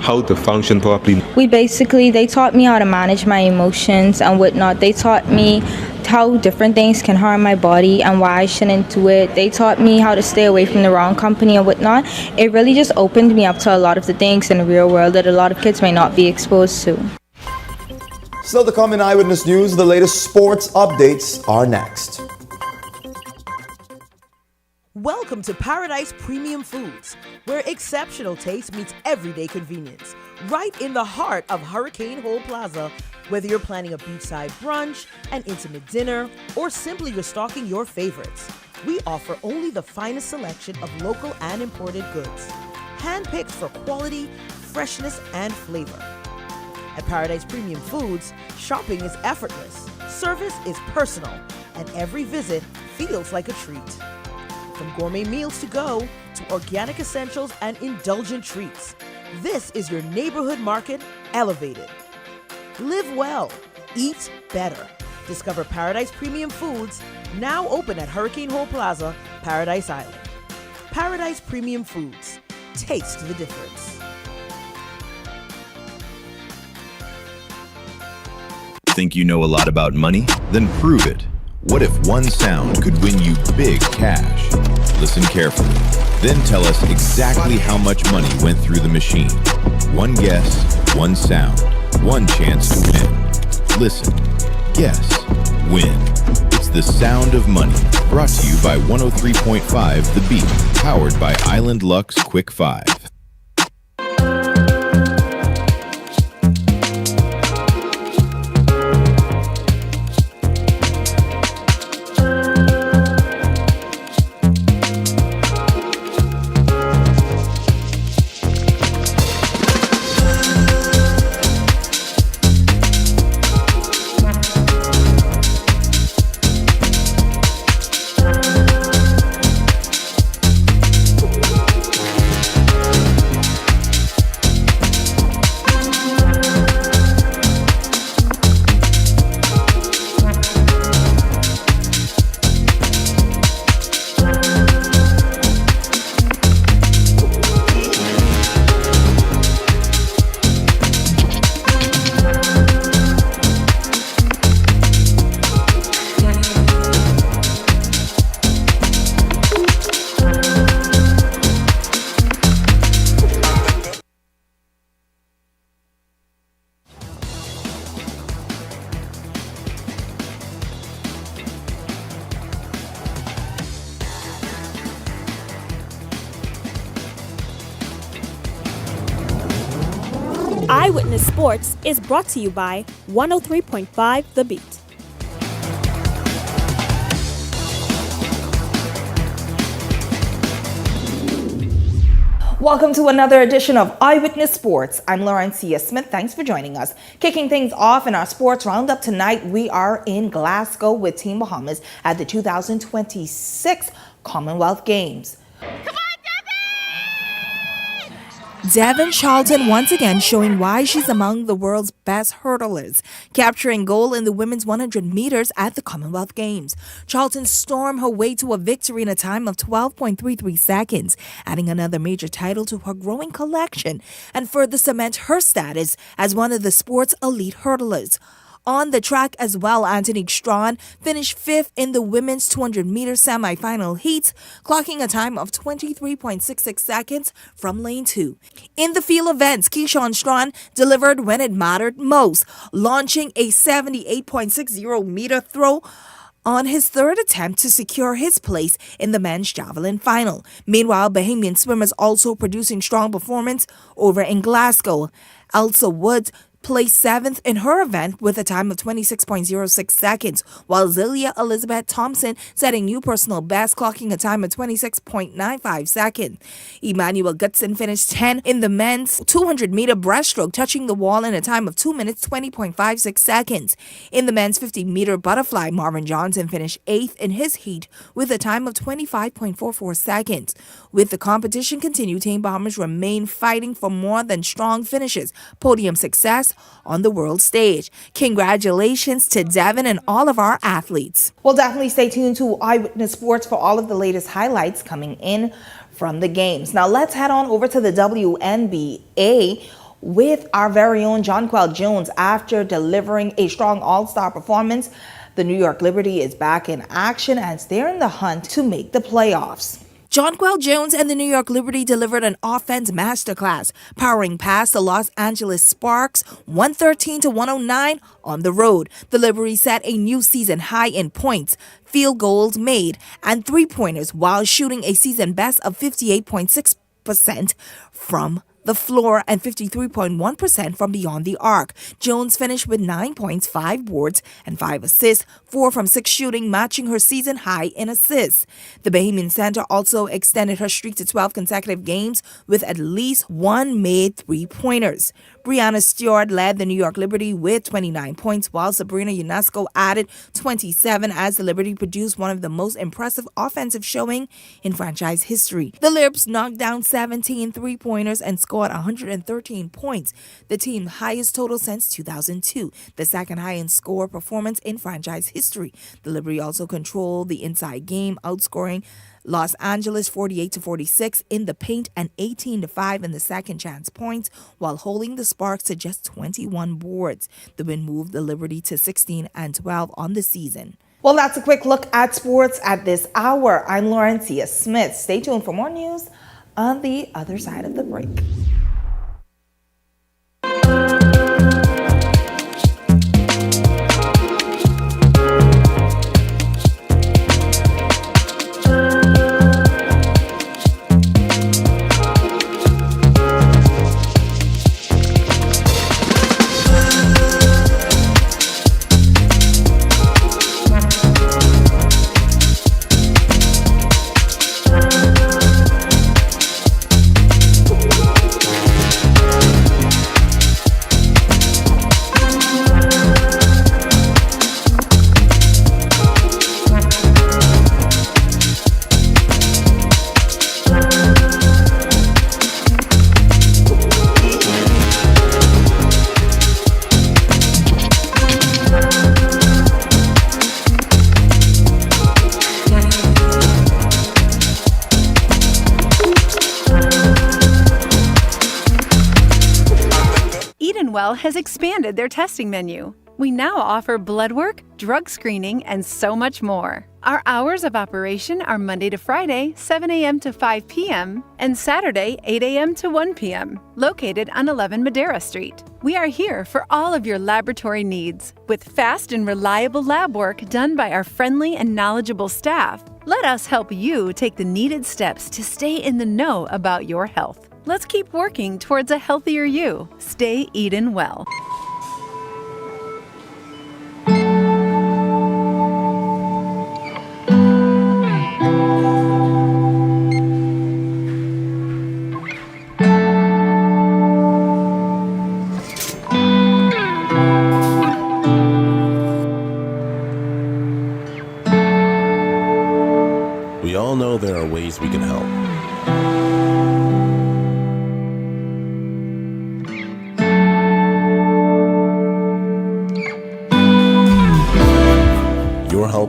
how to function properly. They taught me how to manage my emotions and whatnot. They taught me how different things can harm my body and why I shouldn't do it. They taught me how to stay away from the wrong company and whatnot. It really just opened me up to a lot of the things in the real world that a lot of kids may not be exposed to. Still to come in Eyewitness News, the latest sports updates are next. Welcome to Paradise Premium Foods, where exceptional taste meets everyday convenience. Right in the heart of Hurricane Hole Plaza, whether you're planning a beachside brunch, an intimate dinner, or simply restocking your favorites, we offer only the finest selection of local and imported goods, handpicked for quality, freshness, and flavor. At Paradise Premium Foods, shopping is effortless, service is personal, and every visit feels like a treat. From gourmet meals to go, to organic essentials and indulgent treats, this is your neighborhood market elevated. Live well, eat better. Discover Paradise Premium Foods, now open at Hurricane Hole Plaza, Paradise Island. Paradise Premium Foods, taste the difference. Think you know a lot about money? Then prove it. What if one sound could win you big cash? Listen carefully. Then tell us exactly how much money went through the machine. One guess, one sound, one chance to win. Listen, guess, win. It's the sound of money. Brought to you by 103.5 The Beat. Powered by Island Lux Quick 5. Eyewitness Sports is brought to you by 103.5 The Beat. Welcome to another edition of Eyewitness Sports. I'm Laurencia Smith. Thanks for joining us. Kicking things off in our sports roundup tonight, we are in Glasgow with Team Bahamas at the 2026 Commonwealth Games. Devin Charlton once again showing why she's among the world's best hurdlers, capturing gold in the women's 100 meters at the Commonwealth Games. Charlton stormed her way to a victory in a time of 12.33 seconds, adding another major title to her growing collection and further cement her status as one of the sport's elite hurdlers. On the track as well, Anthony Strawn finished fifth in the women's 200-meter semifinal heats, clocking a time of 23.66 seconds from lane 2. In the field events, Keyshawn Strawn delivered when it mattered most, launching a 78.60-meter throw on his third attempt to secure his place in the men's javelin final. Meanwhile, Bahamian swimmers also producing strong performance over in Glasgow. Elsa Woods placed 7th in her event with a time of 26.06 seconds, while Zelia Elizabeth Thompson setting new personal best, clocking a time of 26.95 seconds. Emmanuel Gutson finished 10th in the men's 200-meter breaststroke, touching the wall in a time of 2 minutes 20.56 seconds. In the men's 50-meter butterfly, Marvin Johnson finished 8th in his heat with a time of 25.44 seconds. With the competition continued, Team Bahamas remain fighting for more than strong finishes, podium success on the world stage. Congratulations to Devin and all of our athletes. We'll definitely stay tuned to Eyewitness Sports for all of the latest highlights coming in from the games. Now let's head on over to the WNBA with our very own Jonquel Jones. After delivering a strong all-star performance, the New York Liberty is back in action as they're in the hunt to make the playoffs. Jonquel Jones and the New York Liberty delivered an offense masterclass, powering past the Los Angeles Sparks 113-109 on the road. The Liberty set a new season high in points, field goals made, and three-pointers while shooting a season best of 58.6% from the floor and 53.1% from beyond the arc. Jones finished with 9 points, 5 boards, and 5 assists, 4 from 6 shooting, matching her season high in assists. The Bahamian center also extended her streak to 12 consecutive games with at least one made three-pointers. Brianna Stewart led the New York Liberty with 29 points, while Sabrina Ionesco added 27 as the Liberty produced one of the most impressive offensive showing in franchise history. The Libs knocked down 17 three-pointers and scored 113 points, the team's highest total since 2002, the second highest score performance in franchise history. The Liberty also controlled the inside game, outscoring Los Angeles 48-46 in the paint and 18-5 in the second chance points, while holding the Sparks to just 21 boards. The win moved the Liberty to 16-12 on the season. Well, that's a quick look at sports at this hour. I'm Laurencia Smith. Stay tuned for more news on the other side of the break. Has expanded their testing menu. We now offer blood work, drug screening, and so much more. Our hours of operation are Monday to Friday, 7 a.m. to 5 p.m., and Saturday, 8 a.m. to 1 p.m., located on 11 Madera Street. We are here for all of your laboratory needs, with fast and reliable lab work done by our friendly and knowledgeable staff. Let us help you take the needed steps to stay in the know about your health. Let's keep working towards a healthier you. Stay eatin' well.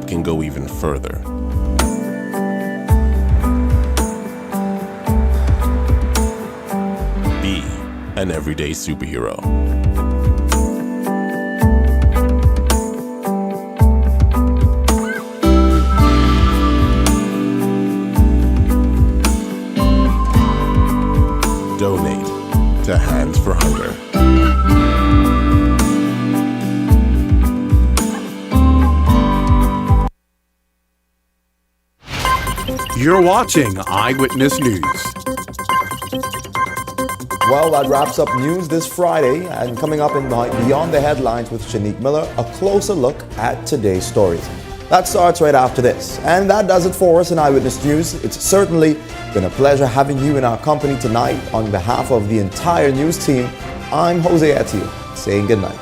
can go even further. Be an everyday superhero. Donate to Hands for Hunger. You're watching Eyewitness News. Well, that wraps up news this Friday, and coming up in Beyond the Headlines with Shanique Miller, a closer look at today's stories. That starts right after this. And that does it for us in Eyewitness News. It's certainly been a pleasure having you in our company tonight. On behalf of the entire news team, I'm Jose Etienne, saying goodnight.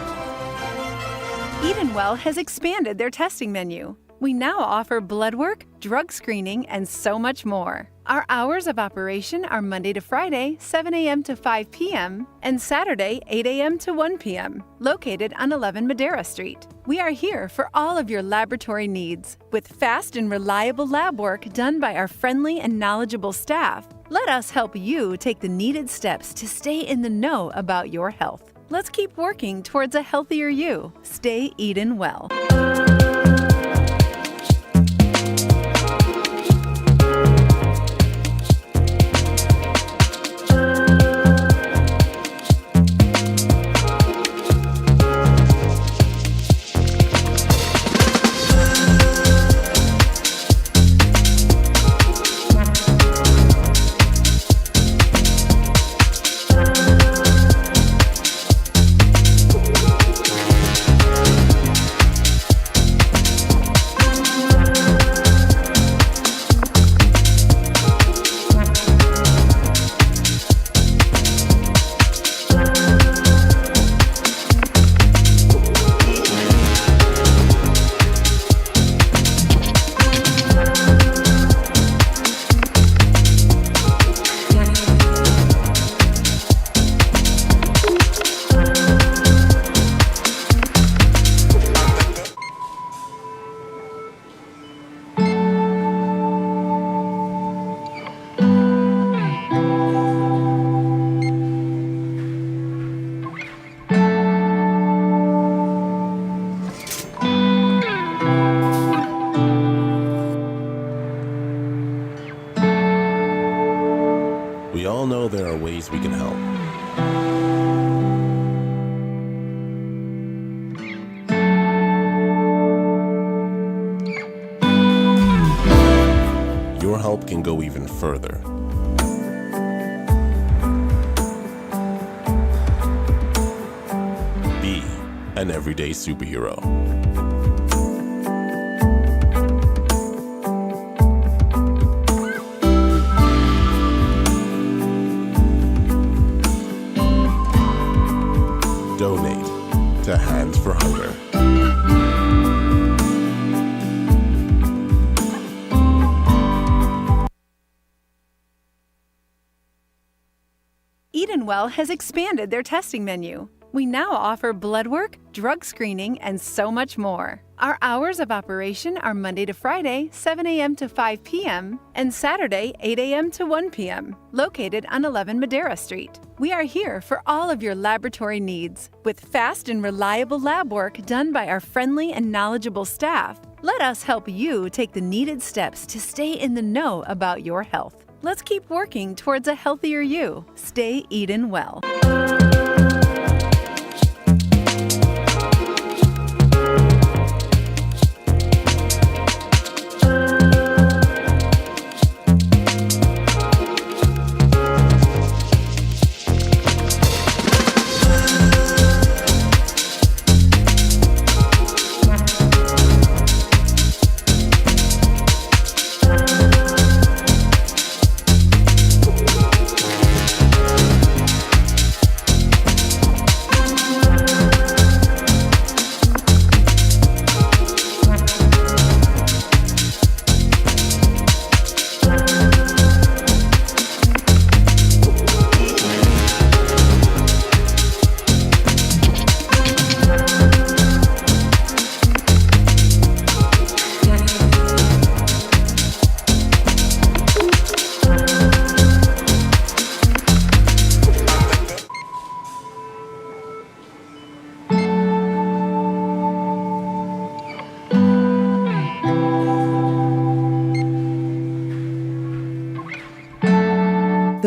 Edenwell has expanded their testing menu. We now offer blood work, drug screening, and so much more. Our hours of operation are Monday to Friday, 7 a.m. to 5 p.m., and Saturday, 8 a.m. to 1 p.m., located on 11 Madera Street. We are here for all of your laboratory needs, with fast and reliable lab work done by our friendly and knowledgeable staff. Let us help you take the needed steps to stay in the know about your health. Let's keep working towards a healthier you. Stay Eden well. We all know there are ways we can help. Your help can go even further. Be an everyday superhero. Donate to Hands for Hunger. Edenwell has expanded their testing menu. We now offer blood work, drug screening, and so much more. Our hours of operation are Monday to Friday, 7 a.m. to 5 p.m., and Saturday, 8 a.m. to 1 p.m., located on 11 Madera Street. We are here for all of your laboratory needs, with fast and reliable lab work done by our friendly and knowledgeable staff. Let us help you take the needed steps to stay in the know about your health. Let's keep working towards a healthier you. Stay Eden well.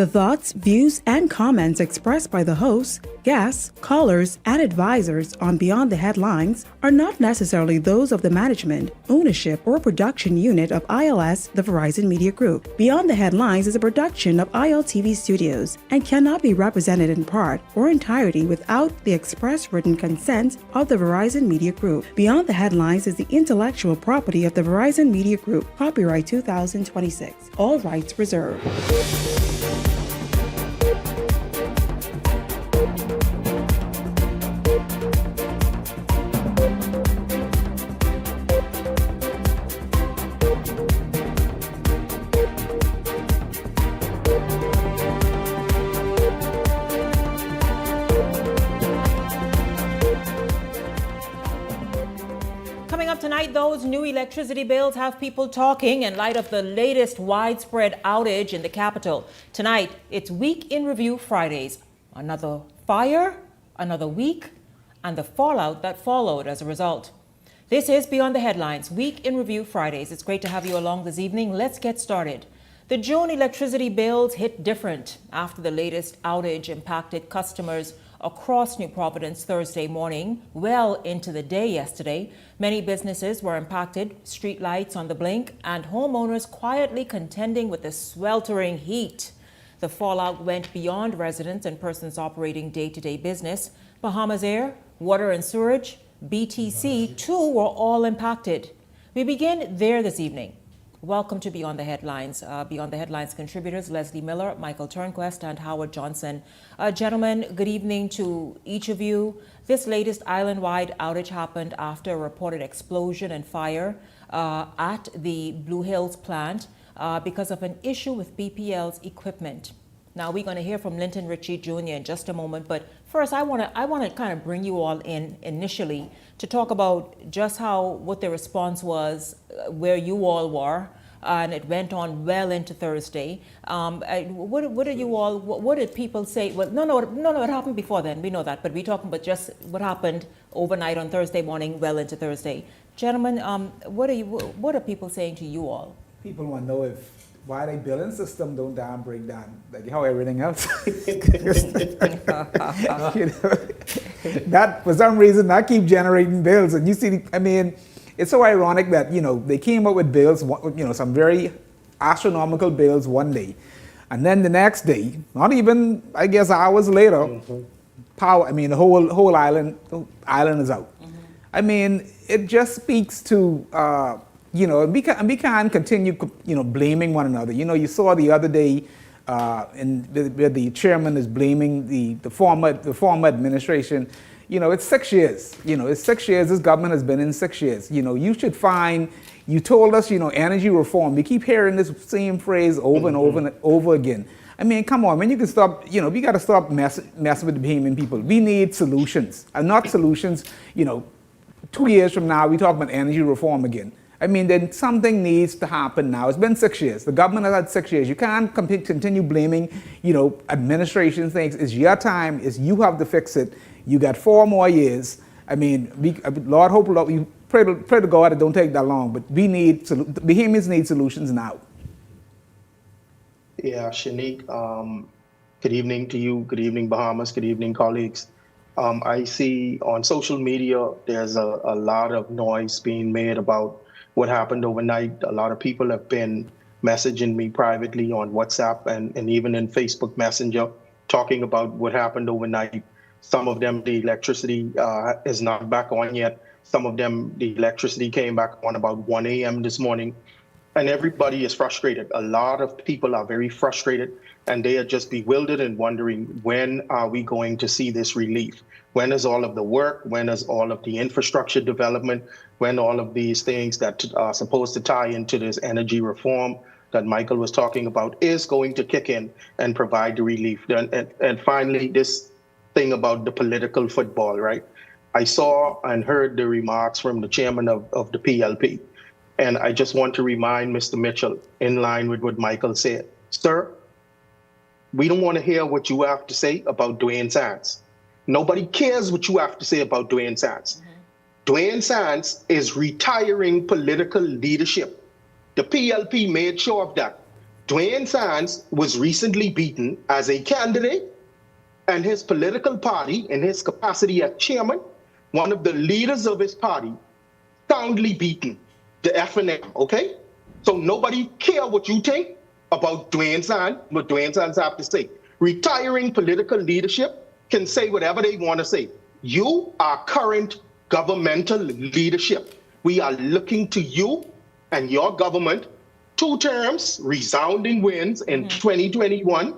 The thoughts, views, and comments expressed by the hosts, guests, callers, and advisors on Beyond the Headlines are not necessarily those of the management, ownership, or production unit of ILS, the Verizon Media Group. Beyond the Headlines is a production of ILTV Studios and cannot be represented in part or entirety without the express written consent of the Verizon Media Group. Beyond the Headlines is the intellectual property of the Verizon Media Group. Copyright 2026. All rights reserved. Tonight, those new electricity bills have people talking in light of the latest widespread outage in the capital. Tonight, it's Week in Review Fridays. Another fire, another week, and the fallout that followed as a result. This is Beyond the Headlines, Week in Review Fridays. It's great to have you along this evening. Let's get started. The June electricity bills hit different after the latest outage impacted customers across New Providence Thursday morning, well into the day yesterday. Many businesses were impacted, street lights on the blink, and homeowners quietly contending with the sweltering heat. The fallout went beyond residents and persons operating day-to-day business. Bahamas Air, Water and Sewerage, BTC, too, were all impacted. We begin there this evening. Welcome to Beyond the Headlines. Beyond the Headlines contributors Leslie Miller, Michael Turnquest, and Howard Johnson. Gentlemen, good evening to each of you. This latest island-wide outage happened after a reported explosion and fire at the Blue Hills plant because of an issue with BPL's equipment. Now, we're going to hear from Linton Ritchie Jr. in just a moment, but first I want to kind of bring you all in initially to talk about just what the response was, where you all were, and it went on well into Thursday. What did people say? Well, no, it happened before then. We know that, but we're talking about just what happened overnight on Thursday morning, well into Thursday. Gentlemen, what are people saying to you all? People want to know why the billing system don't break down, like how everything else. That for some reason that keep generating bills, and you see, it's so ironic that they came up with bills, some very astronomical bills one day, and then the next day, not even I guess hours later, power. The whole island is out. It just speaks to. We can't continue, blaming one another. You saw the other day, where the chairman is blaming the former administration. It's 6 years. It's 6 years. This government has been in 6 years. You should find. You told us, energy reform. We keep hearing this same phrase over and over and over again. Come on, man. You can stop. We got to stop messing with the Bahamian people. We need solutions, and not solutions. 2 years from now, we talk about energy reform again. Then something needs to happen now. It's been 6 years. The government has had 6 years. You can't continue blaming, administration things. It's your time. You have to fix it. You got 4 more years. Lord, hope, Lord, we pray to God it don't take that long. But Bahamians need solutions now. Yeah, Shanique, good evening to you. Good evening, Bahamas. Good evening, colleagues. I see on social media there's a lot of noise being made about what happened overnight. A lot of people have been messaging me privately on WhatsApp and even in Facebook Messenger talking about what happened overnight. Some of them, the electricity is not back on yet. Some of them, the electricity came back on about 1 a.m. this morning. And everybody is frustrated. A lot of people are very frustrated, and they are just bewildered and wondering, when are we going to see this relief? When is all of the work? When is all of the infrastructure development? When all of these things that are supposed to tie into this energy reform that Michael was talking about is going to kick in and provide the relief? And finally, this thing about the political football, right? I saw and heard the remarks from the chairman of the PLP. And I just want to remind Mr. Mitchell, in line with what Michael said, sir, we don't want to hear what you have to say about Dwayne Sands. Nobody cares what you have to say about Dwayne Sands. Dwayne Sands is retiring political leadership. The PLP made sure of that. Dwayne Sands was recently beaten as a candidate, and his political party, in his capacity as chairman, one of the leaders of his party, soundly beaten the FNM, okay? So nobody care what you think about Dwayne Sands, what Dwayne Sands have to say. Retiring political leadership can say whatever they want to say. You are current governmental leadership. We are looking to you and your government, 2 terms, resounding wins in 2021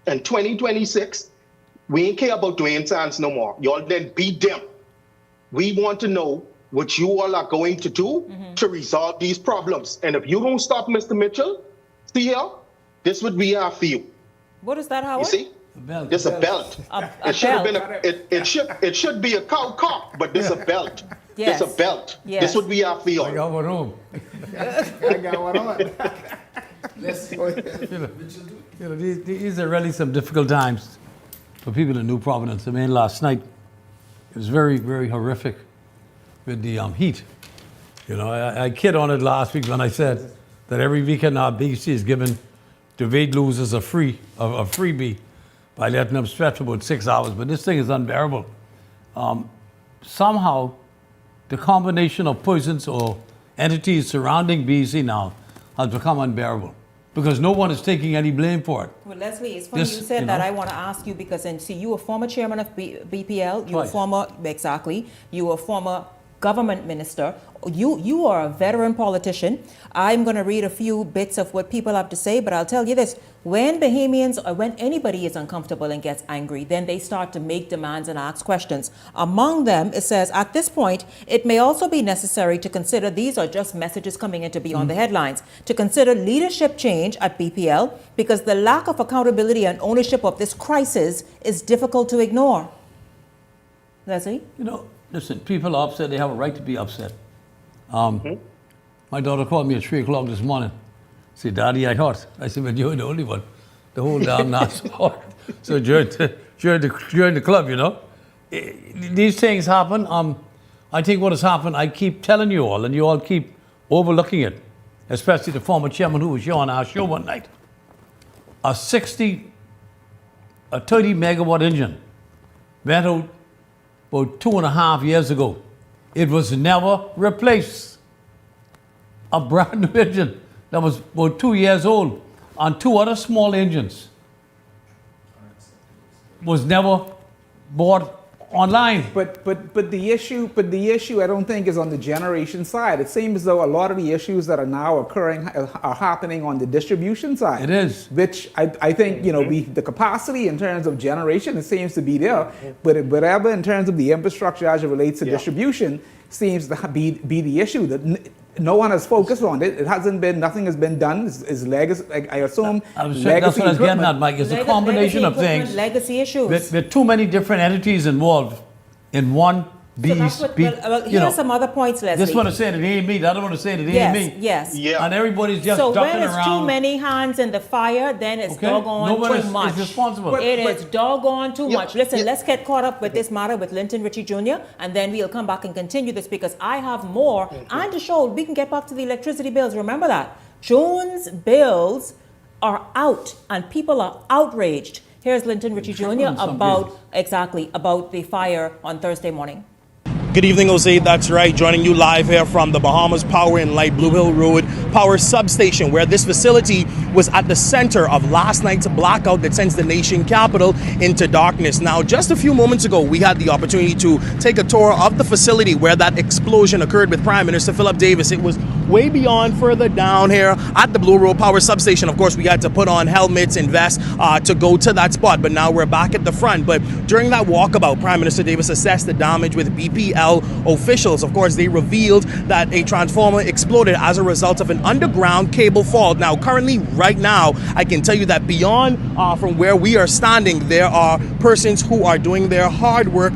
and 2026. We ain't care about Dwayne Sands no more. Y'all then beat them. We want to know what you all are going to do to resolve these problems. And if you don't stop Mr. Mitchell, see here, this would be our field. What is that, Howard? You see? This a belt. It should have been it should be a cow cock, but this a belt. Yes. This a belt. Yes. This would be our field. I got one home. I got one on. These are really some difficult times for people in New Providence. I mean, last night it was very, very horrific with the heat. You know, I kid on it last week when I said that every weekend our BC is giving the weight losers a freebie by letting them stretch for about 6 hours. But this thing is unbearable. Somehow, the combination of persons or entities surrounding BC now has become unbearable because no one is taking any blame for it. Well, Leslie, it's funny you said that. I want to ask you because, and see, you were former chairman of BPL. You were former, you were former government minister. You are a veteran politician. I'm going to read a few bits of what people have to say, but I'll tell you this. When Bahamians or when anybody is uncomfortable and gets angry, then they start to make demands and ask questions. Among them, it says, at this point, it may also be necessary to consider, these are just messages coming in to be on the headlines, to consider leadership change at BPL because the lack of accountability and ownership of this crisis is difficult to ignore. Leslie? You know, listen, people are upset. They have a right to be upset. My daughter called me at 3 o'clock this morning. Said, Daddy, I hurt. I said, but you're the only one. The whole damn night. So during the club, you know. These things happen. I think what has happened, I keep telling you all, and you all keep overlooking it, especially the former chairman who was here on our show one night. A 30 megawatt engine went out about 2.5 years ago. It was never replaced. A brand new engine that was about 2 years old on 2 other small engines was never bought online. But the issue I don't think is on the generation side. It seems as though a lot of the issues that are now occurring are happening on the distribution side. It is. Which I think, you know, the capacity in terms of generation, it seems to be there. But whatever in terms of the infrastructure as it relates to distribution seems to be the issue. That no one has focused on it. It hasn't been, nothing has been done. It's legacy, I assume. That's what I was getting at, Mike. It's a combination of things. Legacy issues. With too many different entities involved in one beast. Here are some other points, Leslie. This one is saying it ain't me. The other one is saying it ain't me. Yes. Yeah. And everybody's just so ducking when it's around. too many hands in the fire, then it's doggone Nobody too much. is responsible. It is doggone too much. Listen, let's get caught up with this matter with Linton Ritchie Jr. and then we'll come back and continue this because I have more. And to show we can get back to the electricity bills. Remember that. June's bills are out and people are outraged. Here's Linton Ritchie Jr. about the fire on Thursday morning. Good evening, Jose. That's right. Joining you live here from the Bahamas Power and Light Blue Hill Road Power Substation, where this facility was at the center of last night's blackout that sends the nation capital into darkness. Now, just a few moments ago, we had the opportunity to take a tour of the facility where that explosion occurred with Prime Minister Philip Davis. It was way beyond further down here at the Blue Road Power Substation. Of course, we had to put on helmets and vests to go to that spot, but now we're back at the front. But during that walkabout, Prime Minister Davis assessed the damage with BPL officials. Of course, they revealed that a transformer exploded as a result of an underground cable fault. Now, currently, right now, I can tell you that beyond from where we are standing, there are persons who are doing their hard work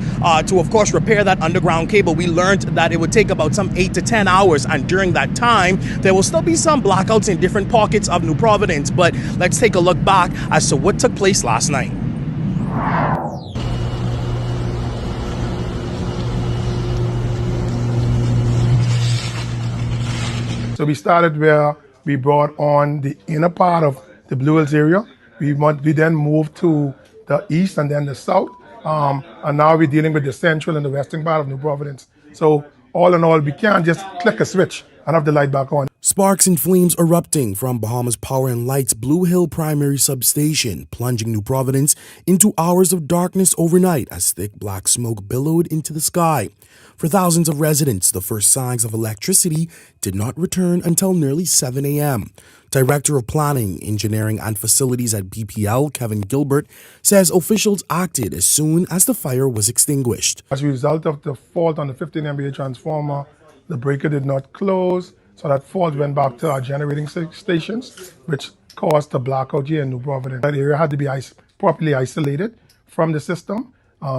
to, of course, repair that underground cable. We learned that it would take about some 8 to 10 hours, and during that time, there will still be some blackouts in different pockets of New Providence. But let's take a look back as to what took place last night. So we started where we brought on the inner part of the Blue Hills area. We then moved to the east and then the south. And now we're dealing with the central and the western part of New Providence. So all in all, we can't just click a switch and have the light back on. Sparks and flames erupting from Bahamas Power and Light's Blue Hill primary substation, plunging New Providence into hours of darkness overnight as thick black smoke billowed into the sky. For thousands of residents, the first signs of electricity did not return until nearly 7 a.m. Director of Planning, Engineering and Facilities at BPL, Kevin Gilbert, says officials acted as soon as the fire was extinguished. As a result of the fault on the 15 MVA transformer, the breaker did not close, so that fault went back to our generating stations, which caused the blackout here in New Providence. That area had to be properly isolated from the system.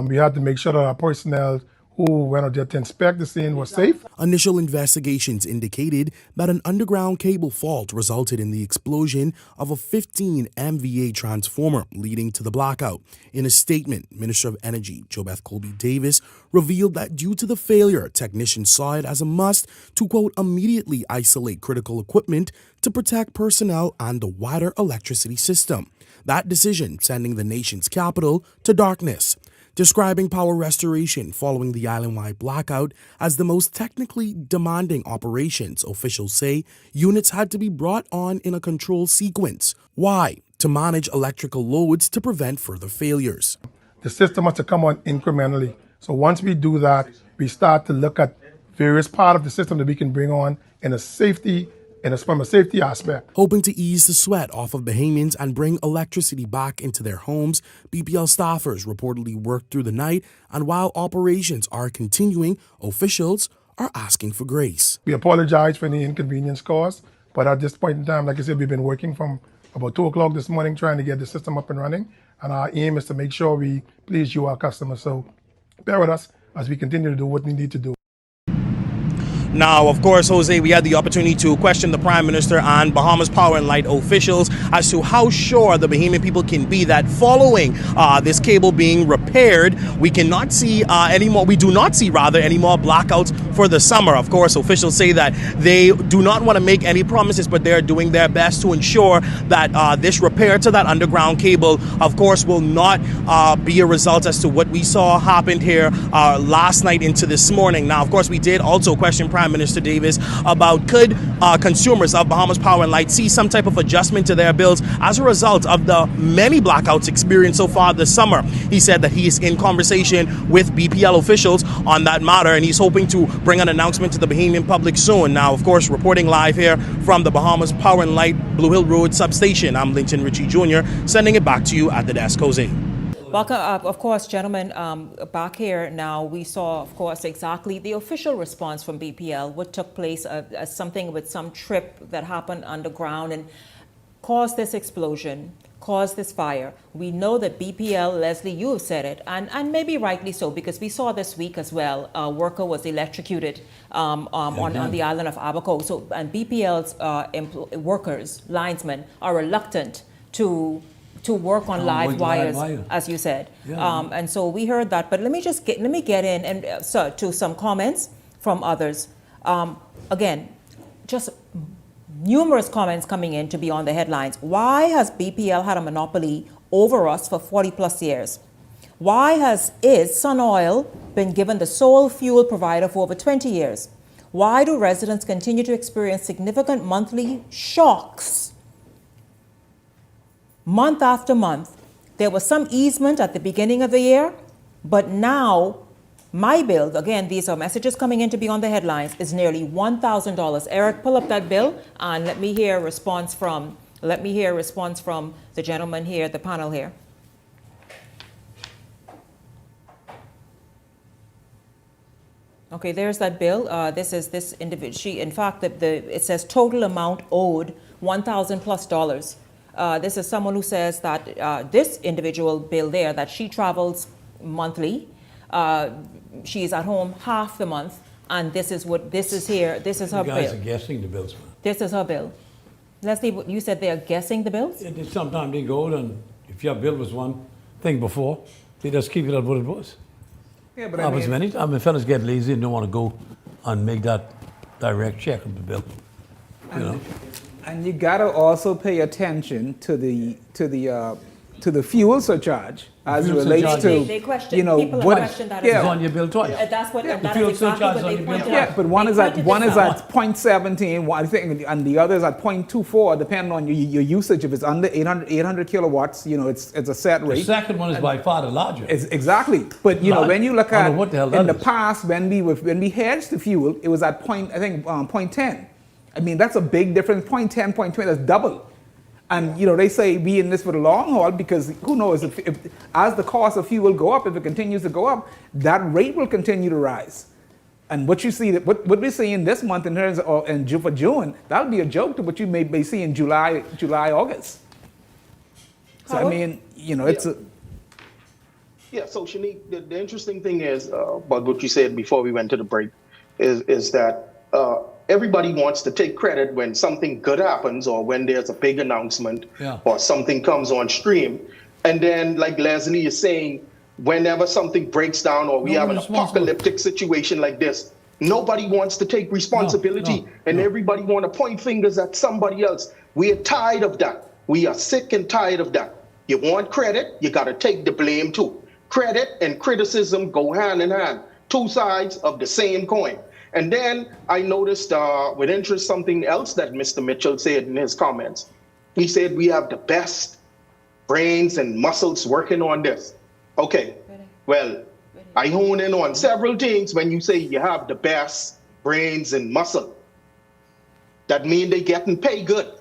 We had to make sure that our personnel who went out there to inspect the scene was safe. Initial investigations indicated that an underground cable fault resulted in the explosion of a 15 MVA transformer leading to the blackout. In a statement, Minister of Energy Jobeth Colby Davis revealed that due to the failure, technicians saw it as a must to, quote, immediately isolate critical equipment to protect personnel and the wider electricity system. That decision sending the nation's capital to darkness. Describing power restoration following the island-wide blackout as the most technically demanding operations, officials say units had to be brought on in a controlled sequence. Why? To manage electrical loads to prevent further failures. The system has to come on incrementally. So once we do that, we start to look at various parts of the system that we can bring on from a safety aspect. Hoping to ease the sweat off of Bahamians and bring electricity back into their homes, BPL staffers reportedly worked through the night, and while operations are continuing, officials are asking for grace. We apologize for any inconvenience caused, but at this point in time, like I said, we've been working from about 2 o'clock this morning trying to get the system up and running, and our aim is to make sure we please you, our customers. So bear with us as we continue to do what we need to do. Now, of course, Jose, we had the opportunity to question the Prime Minister and Bahamas Power and Light officials as to how sure the Bahamian people can be that following this cable being repaired, we cannot see any more blackouts for the summer. Of course, officials say that they do not want to make any promises, but they're doing their best to ensure that this repair to that underground cable, of course, will not be a result as to what we saw happened here last night into this morning. Now, of course, we did also question Prime Minister Davis about could consumers of Bahamas Power and Light see some type of adjustment to their bills as a result of the many blackouts experienced so far this summer. He said that he is in conversation with BPL officials on that matter, and he's hoping to bring an announcement to the Bahamian public soon. Now, of course, reporting live here from the Bahamas Power and Light Blue Hill Road substation, I'm Linton Ritchie Jr., sending it back to you at the desk. Jose. Welcome, of course, gentlemen, back here now. We saw, of course, exactly the official response from BPL, what took place as something with some trip that happened underground and caused this explosion, caused this fire. We know that BPL, Leslie, you have said it, and maybe rightly so, because we saw this week as well, a worker was electrocuted on the island of Abaco. So, and BPL's workers, linesmen, are reluctant to work on live wires, as you said. Yeah. And so we heard that, but let me get in and to some comments from others. Again, just numerous comments coming in to be on the headlines. Why has BPL had a monopoly over us for 40 plus years? Why is Sun Oil been given the sole fuel provider for over 20 years? Why do residents continue to experience significant monthly shocks? Month after month, there was some easement at the beginning of the year, but now my bill, again, these are messages coming in to be on the headlines, is nearly $1,000. Eric, pull up that bill and let me hear a response from the gentleman here, the panel here. Okay, there's that bill. This is this individual. In fact, it says total amount owed $1,000+. This is someone who says that this individual bill there, that she travels monthly, she is at home half the month, and this is her bill. You guys are guessing the bills, man. This is her bill. Leslie, you said they are guessing the bills? Sometimes they go, and if your bill was one thing before, they just keep it at what it was. Yeah, but fellas get lazy and don't want to go and make that direct check of the bill. You know? And you gotta also pay attention to the fuel surcharge as it fuel relates surcharge. to They question, you know people have what questioned that yeah. as It's well. on your bill twice. That's what, and The that fuel is exactly surcharge what is on they your bill pointed twice. out. Yeah, but one They is at pointed one this is out. at 0.17, I think, and the other is at 0.24, depending on your usage. If it's under 800 kilowatts, you know, it's a set rate. The second one is by far the larger. Exactly, but you know when you look I don't at know what the hell in that the is. past when we hedged the fuel, it was at 0.10. I mean that's a big difference. 0.10, 0.20, that's double. And you know they say be in this for the long haul because who knows if as the cost of fuel go up, if it continues to go up, that rate will continue to rise. And what you see what we're seeing this month in terms of for June, that'll be a joke to what you may be seeing July, August. So I mean, you know, it's a Yeah, so Shanique, the interesting thing is about what you said before we went to the break is that everybody wants to take credit when something good happens or when there's a big announcement or something comes on stream. And then, like Leslie is saying, whenever something breaks down or we have an apocalyptic situation like this, nobody wants to take responsibility and everybody want to point fingers at somebody else. We are tired of that. We are sick and tired of that. You want credit, you got to take the blame too. Credit and criticism go hand in hand, two sides of the same coin. And then I noticed with interest something else that Mr. Mitchell said in his comments. He said we have the best brains and muscles working on this. Okay, well, I hone in on several things when you say you have the best brains and muscle. That means they getting paid good,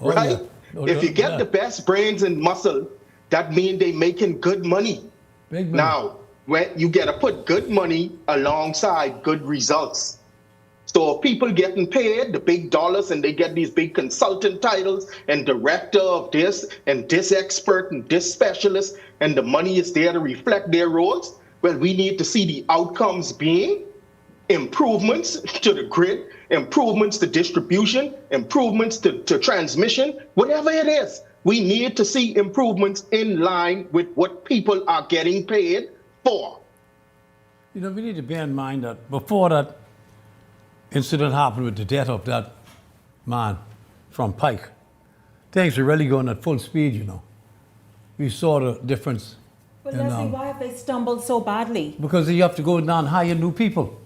right? If you get the best brains and muscle, that means they making good money. Big money. Now, when you got to put good money alongside good results. So if people getting paid the big dollars and they get these big consultant titles and director of this and this expert and this specialist and the money is there to reflect their roles, well, we need to see the outcomes being improvements to the grid, improvements to distribution, improvements to transmission, whatever it is. We need to see improvements in line with what people are getting paid for. You know, we need to bear in mind that before that incident happened with the death of that man from Pike, things were really going at full speed, you know. We saw the difference. But Leslie, why have they stumbled so badly? Because you have to go down and hire new people.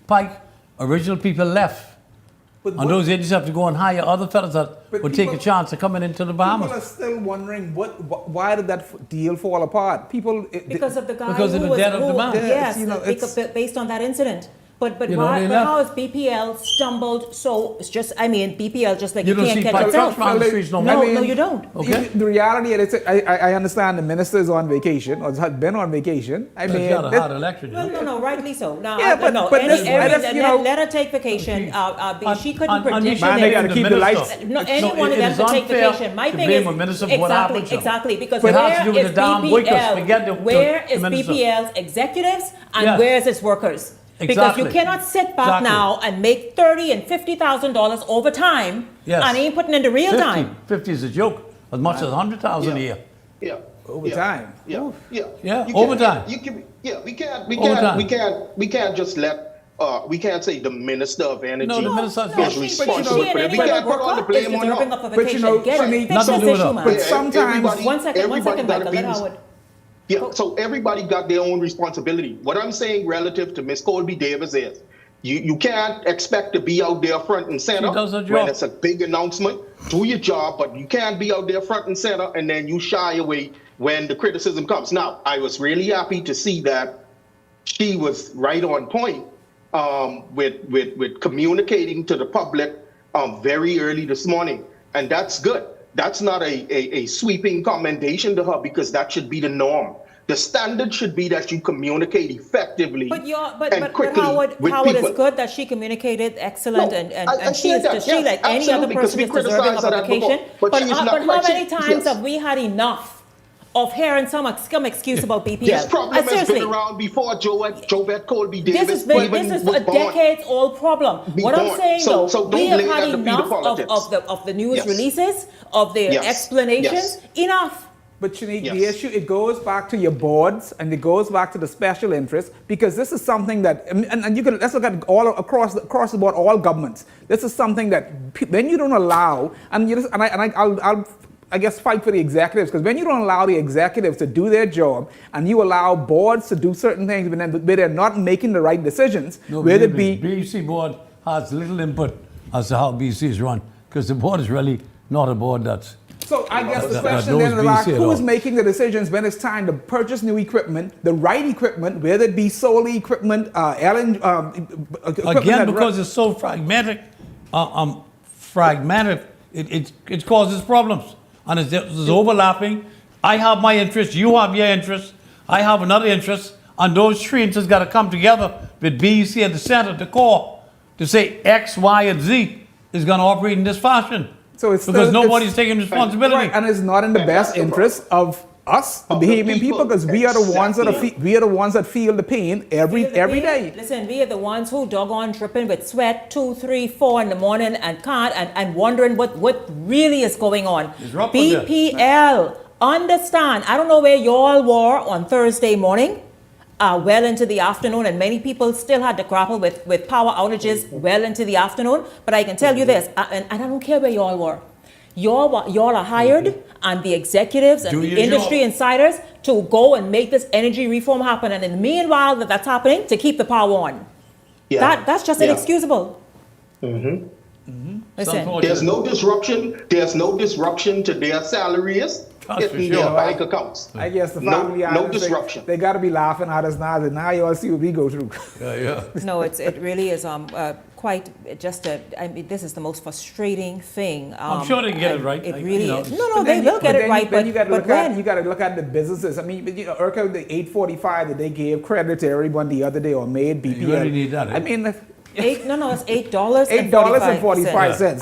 Pike, original people left. And those agents have to go and hire other fellas that would take a chance of coming into the Bahamas. People are still wondering why did that deal fall apart? Because of the guy because of the death of the man. Yes, you know, based on that incident. But You know, why? they But how left. has BPL stumbled so? It's just BPL just like You you don't can't see catch Pike itself. trucks around the streets no No, more. no, you don't. Okay. The reality is, I understand the minister is on vacation or has been on vacation. I But mean, you got a hard election. No, rightly so. No, Yeah, but let her take vacation. She couldn't predict. Man, they got to keep the lights. No, any one of them to take vacation. My thing is exactly because It has to do where with is the damn boycotts. Forget BPL? the Where is minister. BPL's executives and Yes. where is its workers? Because Exactly. you cannot sit back now and make $30,000 and $50,000 over time and ain't putting in the real 50, time. 50 is a joke. As much as 100,000 a year. Yeah. Overtime. Yeah. Yeah, You overtime. We can't just let we can't say the Minister of Energy No, the Minister is responsible for it. We can't put all the blame on her. But you know, Nothing to do with her. but sometimes One second, gotta Michael. be Let Howard. Yeah, so everybody got their own responsibility. What I'm saying relative to Miss Colby Davis is you can't expect to be out there front and center She does her job. when it's a big announcement. Do your job, but you can't be out there front and center and then you shy away when the criticism comes. Now, I was really happy to see that she was right on point with communicating to the public very early this morning. And that's good. That's not a sweeping commendation to her because that should be the norm. The standard should be that you communicate effectively and quickly Howard with is people. good that she communicated excellent and I she said is that, she yes, like any other absolutely, because person we is deserving criticized of her a that before, vacation. but But she's not how like many she- times yes. have we had enough of hearing some excuse about BPL? This problem has Seriously. been around before Jovette Colby Davis This is a decades-old problem. What I'm saying, So though, don't we have blame had that to Peter enough politics. of the news Yes. releases, of the Yes. explanations. Yes. Enough. But Shanique, Yes. the issue, it goes back to your boards and it goes back to the special interests, because this is something that, and you can, let's look at all across the board, all governments. This is something that when you don't allow, I'll I guess fight for the executives, because when you don't allow the executives to do their job and you allow boards to do certain things but they're not making the right decisions, No, whether it be... BC board has little input as to how BC is run, because the board is really not a board that's... So I guess the that question knows then is BC at who is all. making the decisions when it's time to purchase new equipment, the right equipment, whether it be solely equipment, equipment Again, that because it's so fragmented, it causes problems. And it's overlapping. I have my interest, you have your interest, I have another interest, and those three interests got to come together with BEC at the center, the core, to say X, Y, and Z is going to operate in this fashion. So it's because still, nobody's taking responsibility. Right, and it's not in the best interest of us, the Bahamian people, because we are the ones that feel the pain every day. Listen, we are the ones who dog on dripping with sweat 2, 3, 4 in the morning and can't and wondering what really is going on. BPL, understand. I don't know where you all were on Thursday morning, well into the afternoon, and many people still had to grapple with power outages well into the afternoon. But I can tell you this, and I don't care where you all were. Y'all are hired, and the executives and the industry insiders to go and make this energy reform happen. And in the meanwhile that's happening, to keep the power on. Yeah. That's just inexcusable. Listen, there's no disruption. There's no disruption to their salaries. In their bank accounts. I guess the family no disruption. They got to be laughing at us now. That now you all see what we go through. No, it really is quite just I mean, this is the most frustrating thing. I'm sure they get it right. It really is. No, they will get it right. But you got to look at the businesses. I mean, ERCA, the 845 that they gave credit to everyone the other day or made BPL. You really need that. I mean. It's $8.45. $8.45.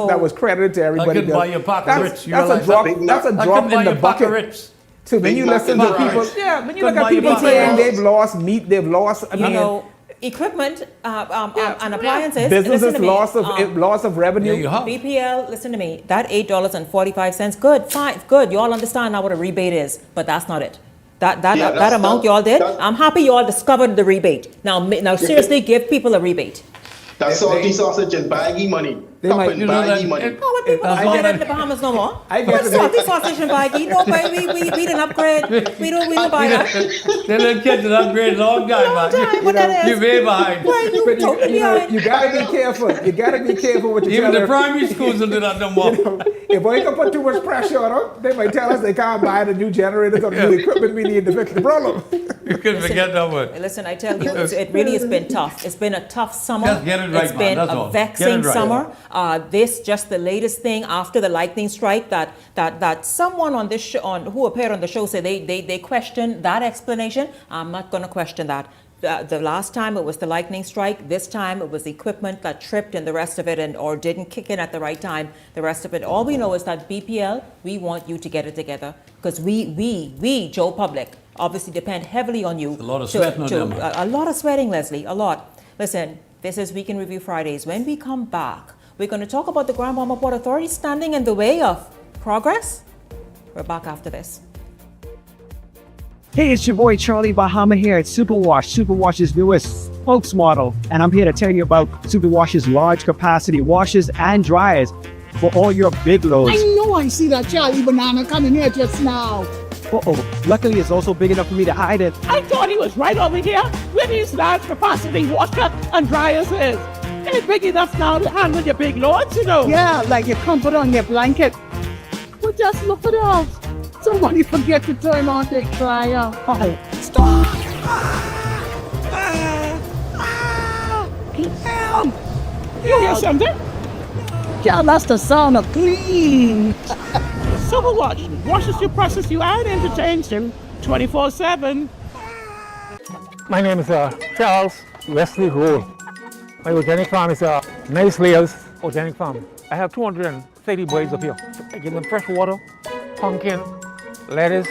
That was credited to everybody. I could buy you a pack of Ritz. That's a drop in the bucket. So when you listen to people, when you look at people saying they've lost meat, they've lost. Equipment and appliances. Businesses loss of revenue. BPL, listen to me. That $8.45. Good, fine, good. You all understand now what a rebate is, but that's not it. That amount you all did, I'm happy you all discovered the rebate. Now seriously, give people a rebate. That's salty sausage and baggy money. They might, and baggy money. No, people don't get it in the Bahamas no more. What's salty sausage and baggy? No, we didn't upgrade. We don't buy that. They little kids that upgrade long time, man. What that is? You're way behind. You gotta be careful. You gotta be careful what you tell Even the them. primary schools will do that no more. If we can put too much pressure on them, they might tell us they can't buy the new generators or the new equipment we need to fix the problem. You can forget that one. Listen, I tell you, it really has been tough. It's been a tough summer. Just get it right, it's man. been That's a all. vexing Get it right. summer. This just the latest thing after the lightning strike that someone on this who appeared on the show said they questioned that explanation. I'm not going to question that. The last time it was the lightning strike. This time it was the equipment that tripped and the rest of it, or didn't kick in at the right time. The rest of it. All we know is that BPL, we want you to get it together, because we, Joe Public, obviously depend heavily on you. A lot of sweating on them. A lot of sweating, Leslie. A lot. Listen, this is Week in Review Fridays. When we come back, we're going to talk about the Grand Bahama Port Authority standing in the way of progress. We're back after this. Hey, it's your boy Charlie Bahama here at Superwash, Superwash's newest spokesmodel, and I'm here to tell you about Superwash's large capacity washers and dryers for all your big loads. I know I see that Charlie Banana coming here just now. Luckily, it's also big enough for me to hide it. I thought he was right over here where these large capacity washer and dryers is. It's big enough now to handle your big loads, you know. Yeah, like your comfort on your blanket. But just look at that. Somebody forget to turn on the dryer. Oh, stop! Help! You hear something? Yeah, that's the sound of clean. Superwash washes you, process you, and entertains you 24/7. My name is Charles Wesley Gould. My organic farm is Nice Layers Organic Farm. I have 230 birds up here. I give them fresh water, pumpkin, lettuce,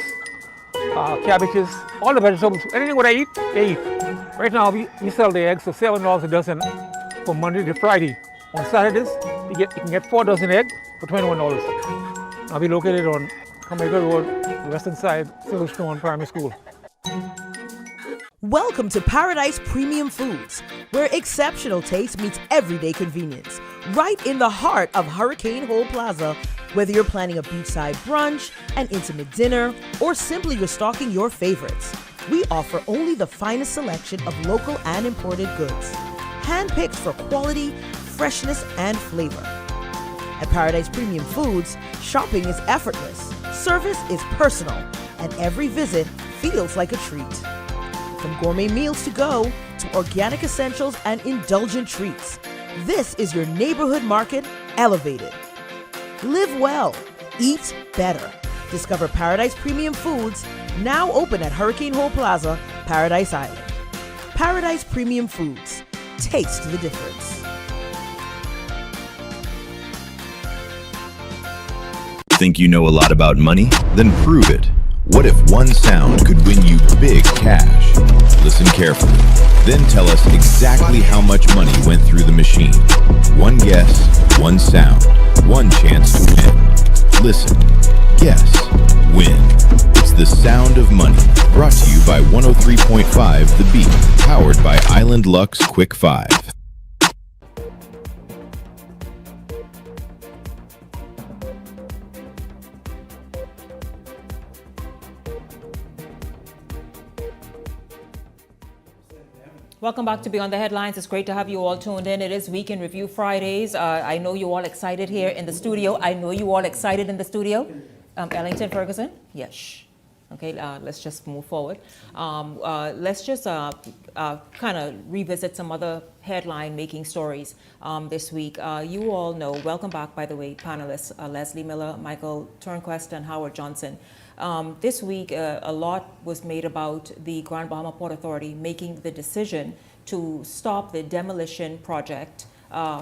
cabbages, all the vegetables. Anything what I eat, they eat. Right now we sell the eggs for $7 a dozen from Monday to Friday. On Saturdays, you can get 4 dozen eggs for $21. I'll be located on Jamaica Road, western side, Silverstone Primary School. Welcome to Paradise Premium Foods, where exceptional taste meets everyday convenience. Right in the heart of Hurricane Hole Plaza, whether you're planning a beachside brunch, an intimate dinner, or simply restocking your favorites, we offer only the finest selection of local and imported goods, handpicked for quality, freshness, and flavor. At Paradise Premium Foods, shopping is effortless, service is personal, and every visit feels like a treat. From gourmet meals to go to organic essentials and indulgent treats, this is your neighborhood market elevated. Live well, eat better. Discover Paradise Premium Foods, now open at Hurricane Hole Plaza, Paradise Island. Paradise Premium Foods. Taste the difference. Think you know a lot about money? Then prove it. What if one sound could win you big cash? Listen carefully. Then tell us exactly how much money went through the machine. One guess, one sound, one chance to win. Listen, guess, win. It's the sound of money. Brought to you by 103.5 The Beat. Powered by Island Lux Quick 5. Welcome back to Beyond the Headlines. It's great to have you all tuned in. It is Week in Review Fridays. I know you all excited here in the studio. Ellington Ferguson? Yes. Okay, let's just move forward. Let's just kind of revisit some other headline-making stories this week. You all know, welcome back, by the way, panelists, Leslie Miller, Michael Turnquest, and Howard Johnson. This week, a lot was made about the Grand Bahama Port Authority making the decision to stop the demolition project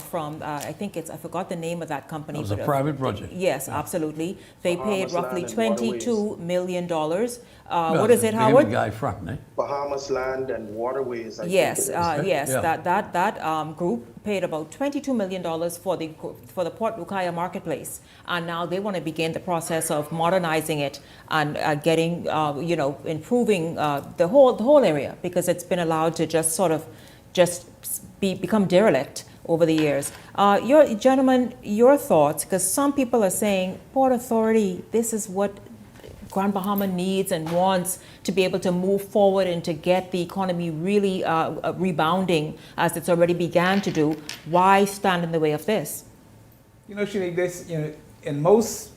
from, I forgot the name of that company. It was a private project. Yes, yeah. Absolutely. They paid roughly $22 million. Well, what is it, Howard? The guy front, eh? Bahamas Land and Waterways. Yes, yes. Yeah. That group paid about $22 million for the Port Lucaya marketplace, and now they want to begin the process of modernizing it and getting improving the whole area, because it's been allowed to just become derelict over the years. Your thoughts, because some people are saying Port Authority, this is what Grand Bahama needs and wants to be able to move forward and to get the economy really rebounding as it's already began to do. Why stand in the way of this? Shanique, this, in most,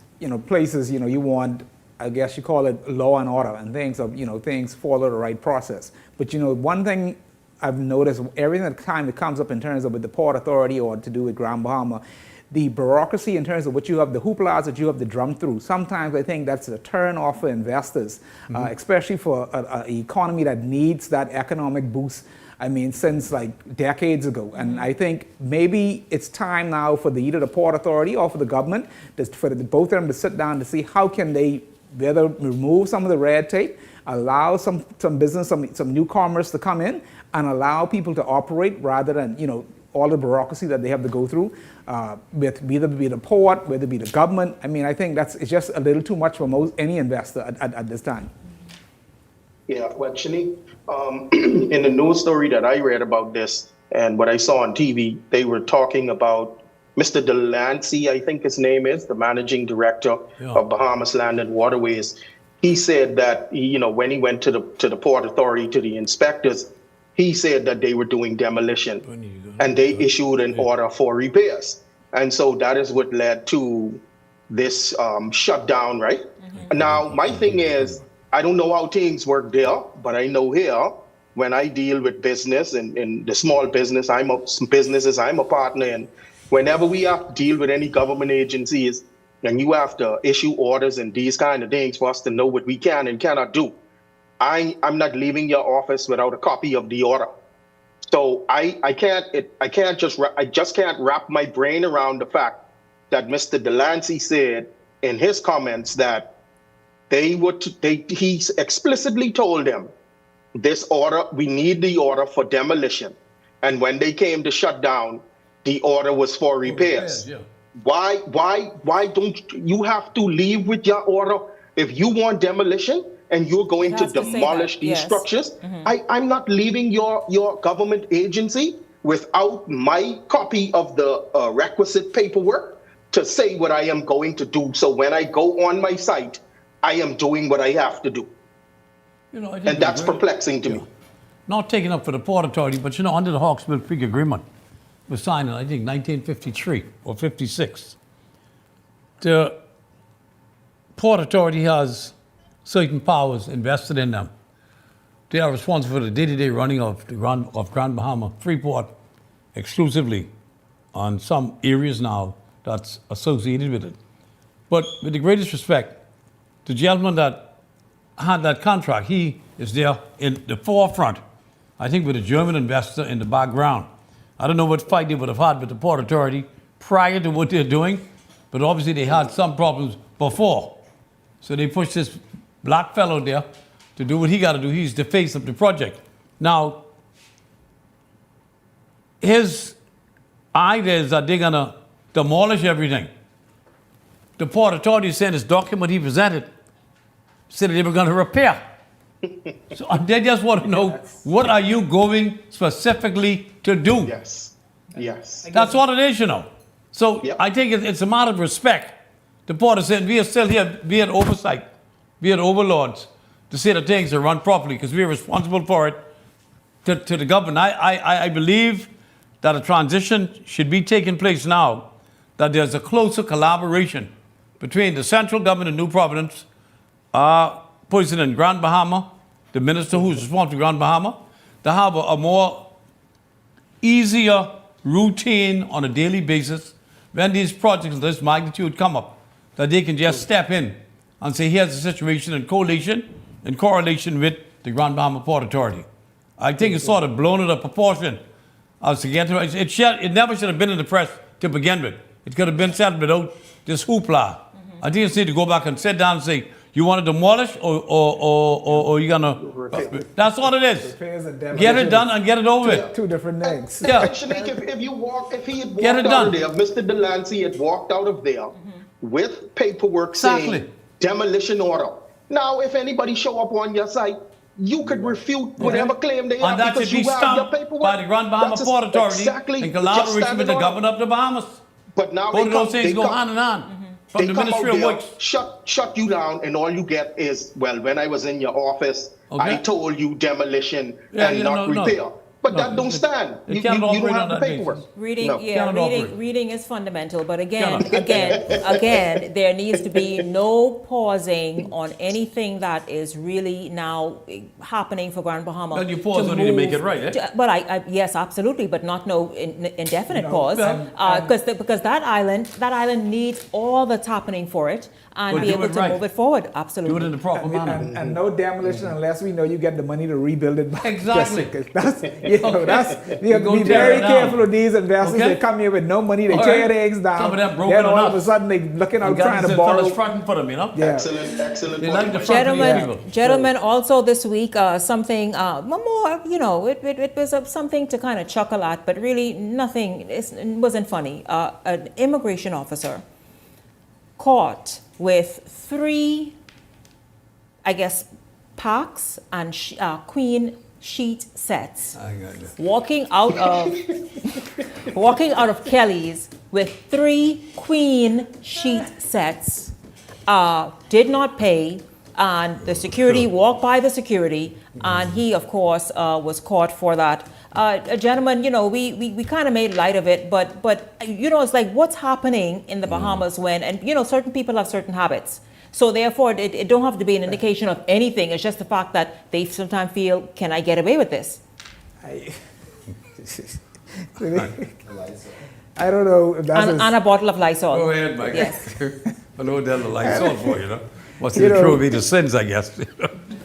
places, you want, I guess you call it law and order and things follow the right process. But, one thing I've noticed every time it comes up in terms of with the Port Authority or to do with Grand Bahama, the bureaucracy in terms of what you have, the hooplas that you have to drum through, sometimes I think that's a turn off for investors, especially for an economy that needs that economic boost, since like decades ago. And I think maybe it's time now for either the Port Authority or for the government, for both of them to sit down to see how can they whether remove some of the red tape, allow some business, some new commerce to come in, and allow people to operate rather than, all the bureaucracy that they have to go through, with whether it be the port, whether it be the government. I think it's just a little too much for any investor at this time. Yeah, well, Shanique, in the news story that I read about this and what I saw on TV, they were talking about Mr. Delancey, I think his name is, the managing director of Bahamas Land and Waterways. He said that, when he went to the Port Authority, to the inspectors, he said that they were doing demolition and they issued an order for repairs. And so that is what led to this shutdown, right? Now, my thing is, I don't know how things work there, but I know here, when I deal with business and the small business, I'm a partner in, whenever we have to deal with any government agencies, and you have to issue orders and these kind of things for us to know what we can and cannot do, I'm not leaving your office without a copy of the order. So I just can't wrap my brain around the fact that Mr. Delancey said in his comments that he explicitly told them this order, we need the order for demolition. And when they came to shut down, the order was for repairs. Why don't you have to leave with your order If you want demolition and you're going to has to say demolish that, these yes. structures, I'm not leaving your government agency without my copy of the requisite paperwork to say what I am going to do. So when I go on my site, I am doing what I have to do. You know, I think And that's perplexing to me. Not taken up for the Port Authority, but you know, under the Hawksbill Creek Agreement was signed in, I think, 1953 or 56. The Port Authority has certain powers invested in them. They are responsible for the day-to-day running of Grand Bahama Freeport exclusively on some areas now that's associated with it. But with the greatest respect, the gentleman that had that contract, he is there in the forefront, I think with a German investor in the background. I don't know what fight they would have had with the Port Authority prior to what they're doing, but obviously they had some problems before. So they pushed this black fellow there to do what he got to do. He's the face of the project. Now, his idea is that they're going to demolish everything. The Port Authority said this document he presented said that they were going to repair. So they just want to know, what are you going specifically to do? Yes. That's what it is, you know. So I think it's a matter of respect. The Port has said, we are still here, we are oversight, we are overlords, to say that things are run properly, because we are responsible for it to the government. I believe that a transition should be taking place now, that there's a closer collaboration between the central government of New Providence, President Grand Bahama, the minister who's responsible for Grand Bahama, to have a more easier routine on a daily basis when these projects of this magnitude come up, that they can just step in and say, here's the situation in correlation with the Grand Bahama Port Authority. I think it's sort of blown out of proportion. It never should have been in the press to begin with. It could have been said without this hoopla. I think it's need to go back and sit down and say, you want to demolish or you're going to... That's what it is. Get it done and get it over with. Two different things. Yeah. Shanique, if he had walked out of there, if Mr. Delancey had walked out of there with paperwork saying demolition order. Now, if anybody show up on your site, you could refute whatever claim they have because you have your paperwork. By the Grand Bahama Port Authority in collaboration with the governor of the Bahamas. But now both of those things go hand in hand. From the Ministry of Works. Shut you down, and all you get is, well, when I was in your office, I told you demolition and not repair. But that don't stand. You don't have the paperwork. Reading is fundamental. But again, there needs to be no pausing on anything that is really now happening for Grand Bahama. Well, you pause only to make it right, eh? But yes, absolutely, but not no indefinite pause. Because that island needs all that's happening for it and be able to move it forward. Absolutely. Do it in the proper manner. And no demolition unless we know you get the money to rebuild it back. Exactly. We have to be very careful with these investors. They come here with no money, they tear their eggs down. Some of them broken then all enough. of a sudden they looking out trying to borrow. Front for them, you know? Yeah. Excellent. They like the front Gentlemen, also this week, something more, it was something to kind of chuckle at, but really nothing, it wasn't funny. An immigration officer caught with 3, I guess, packs and queen sheet sets, walking out of Kelly's with 3 queen sheet sets, did not pay, and the security walked by the security, and he, of course, was caught for that. A gentleman, we kind of made light of it, but it's like, what's happening in the Bahamas when, and certain people have certain habits. So therefore, it don't have to be an indication of anything. It's just the fact that they sometimes feel, can I get away with this? I don't know if that's... And a bottle of Lysol. Go ahead, Mike. Yes. I know that's the Lysol for you, Must be true of the sins, I guess.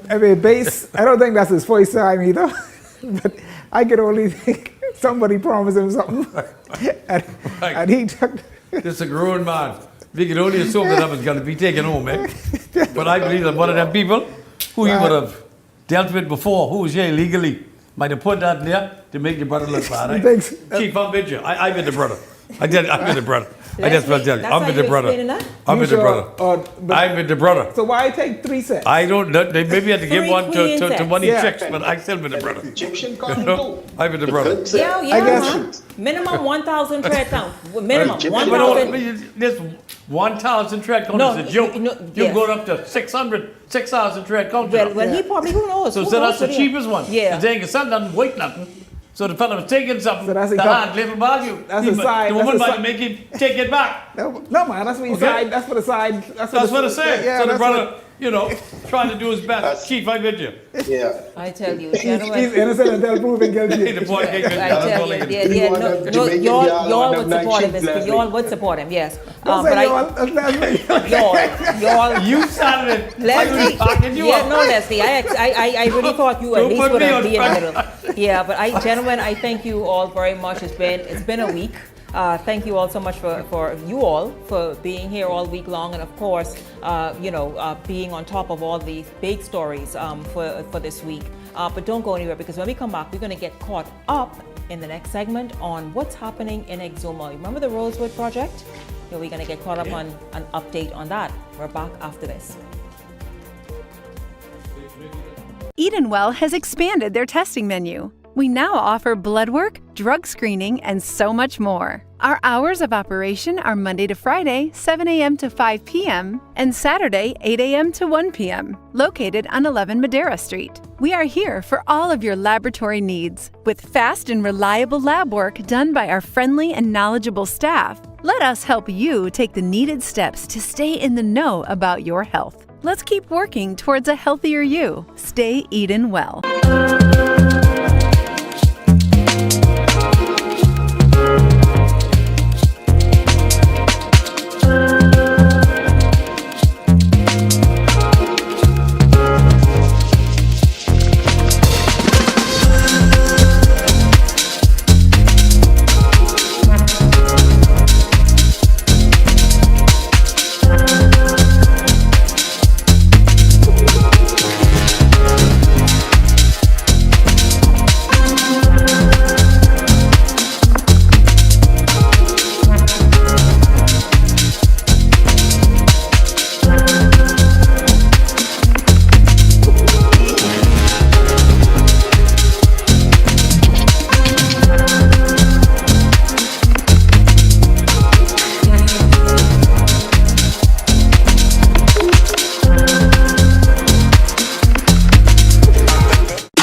I mean, I don't think that's his first time either. But I can only think somebody promised him something. And he took... This is a grown man. We can only assume that was going to be taken home, eh? But I believe that one of them people who you would have dealt with before, who was here illegally, might have put that there to make your brother look bad. Eh? Chief, I'm with you. I with the brother. I'm with the brother. I just want to tell you, I'm with the brother. I'm You with the sure? brother. I'm with the brother. So why take 3 sets? I don't know. They maybe had to give Three one queen to sets. one Yeah. chicks, but I still with the brother. Egyptian You cotton know? too. I'm with the brother. Yeah, I guess- man. Minimum 1,000 trade count. Minimum Egyptian But 1,000. this 1,000 tread count No, is a joke. no, You yes. go up to 6,000 tread count. Well, he probably, who knows? So Who that's knows the what he- cheapest one. Yeah. The thing is, son doesn't weight nothing. So the fella was taking something So that's the that cut- had little value. that's the side- The that's woman the might side- make him take it back. No, man, that's for the Okay. side. That's for the side. That's what I say. Yeah, So the that's brother, what- trying to do his best. Chief, I bet you. Yeah. I tell you, He's gentlemen. innocent until proven guilty. The boy can't get I that's tell all you, he can yeah, do. yeah, One no, of the no, Jamaican y'all y'all would on the support him, night Mr. shift Y'all last would support him, yes. Don't But say I, y'all. y'all, You started it. Leslie, I was backing you yeah, up. no, Leslie, I really thought you at Don't least put would me have on been in the front. middle. Yeah, but gentlemen, I thank you all very much. It's been a week. Thank you all so much for you all for being here all week long, and of course, being on top of all these big stories for this week. But don't go anywhere, because when we come back, we're going to get caught up in the next segment on what's happening in Exuma. Remember the Rosewood project? So we're going to get caught up on an update on that. We're back after this. Edenwell has expanded their testing menu. We now offer blood work, drug screening, and so much more. Our hours of operation are Monday to Friday, 7 a.m. to 5 p.m., and Saturday, 8 a.m. to 1 p.m., located on 11 Madera Street. We are here for all of your laboratory needs, with fast and reliable lab work done by our friendly and knowledgeable staff. Let us help you take the needed steps to stay in the know about your health. Let's keep working towards a healthier you. Stay Eden well.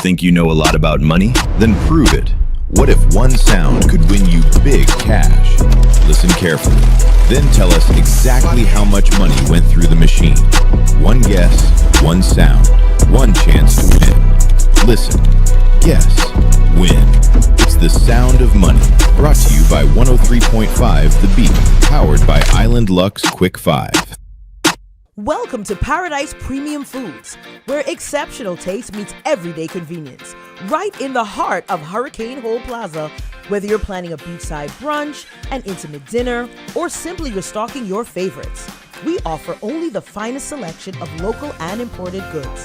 Think you know a lot about money? Then prove it. What if one sound could win you big cash? Listen carefully. Then tell us exactly how much money went through the machine. One guess, one sound, one chance to win. Listen, guess, win. It's the sound of money. Brought to you by 103.5 The Beat. Powered by Island Lux Quick 5. Welcome to Paradise Premium Foods, where exceptional taste meets everyday convenience. Right in the heart of Hurricane Hole Plaza, whether you're planning a beachside brunch, an intimate dinner, or simply restocking your favorites, we offer only the finest selection of local and imported goods,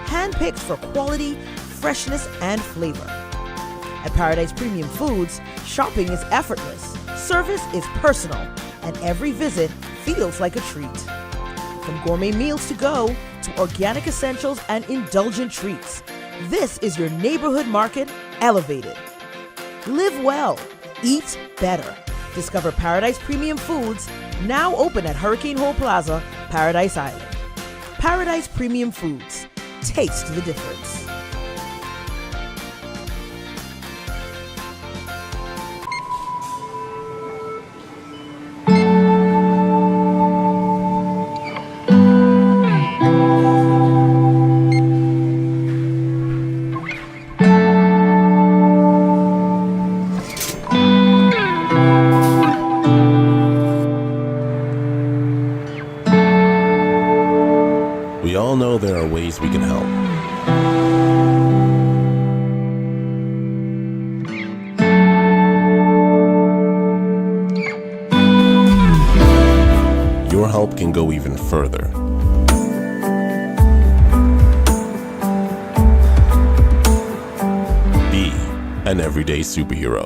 handpicked for quality, freshness, and flavor. At Paradise Premium Foods, shopping is effortless, service is personal, and every visit feels like a treat. From gourmet meals to go to organic essentials and indulgent treats, this is your neighborhood market elevated. Live well, eat better. Discover Paradise Premium Foods, now open at Hurricane Hole Plaza, Paradise Island. Paradise Premium Foods. Taste the difference. We all know there are ways we can help. Your help can go even further. Be an everyday superhero.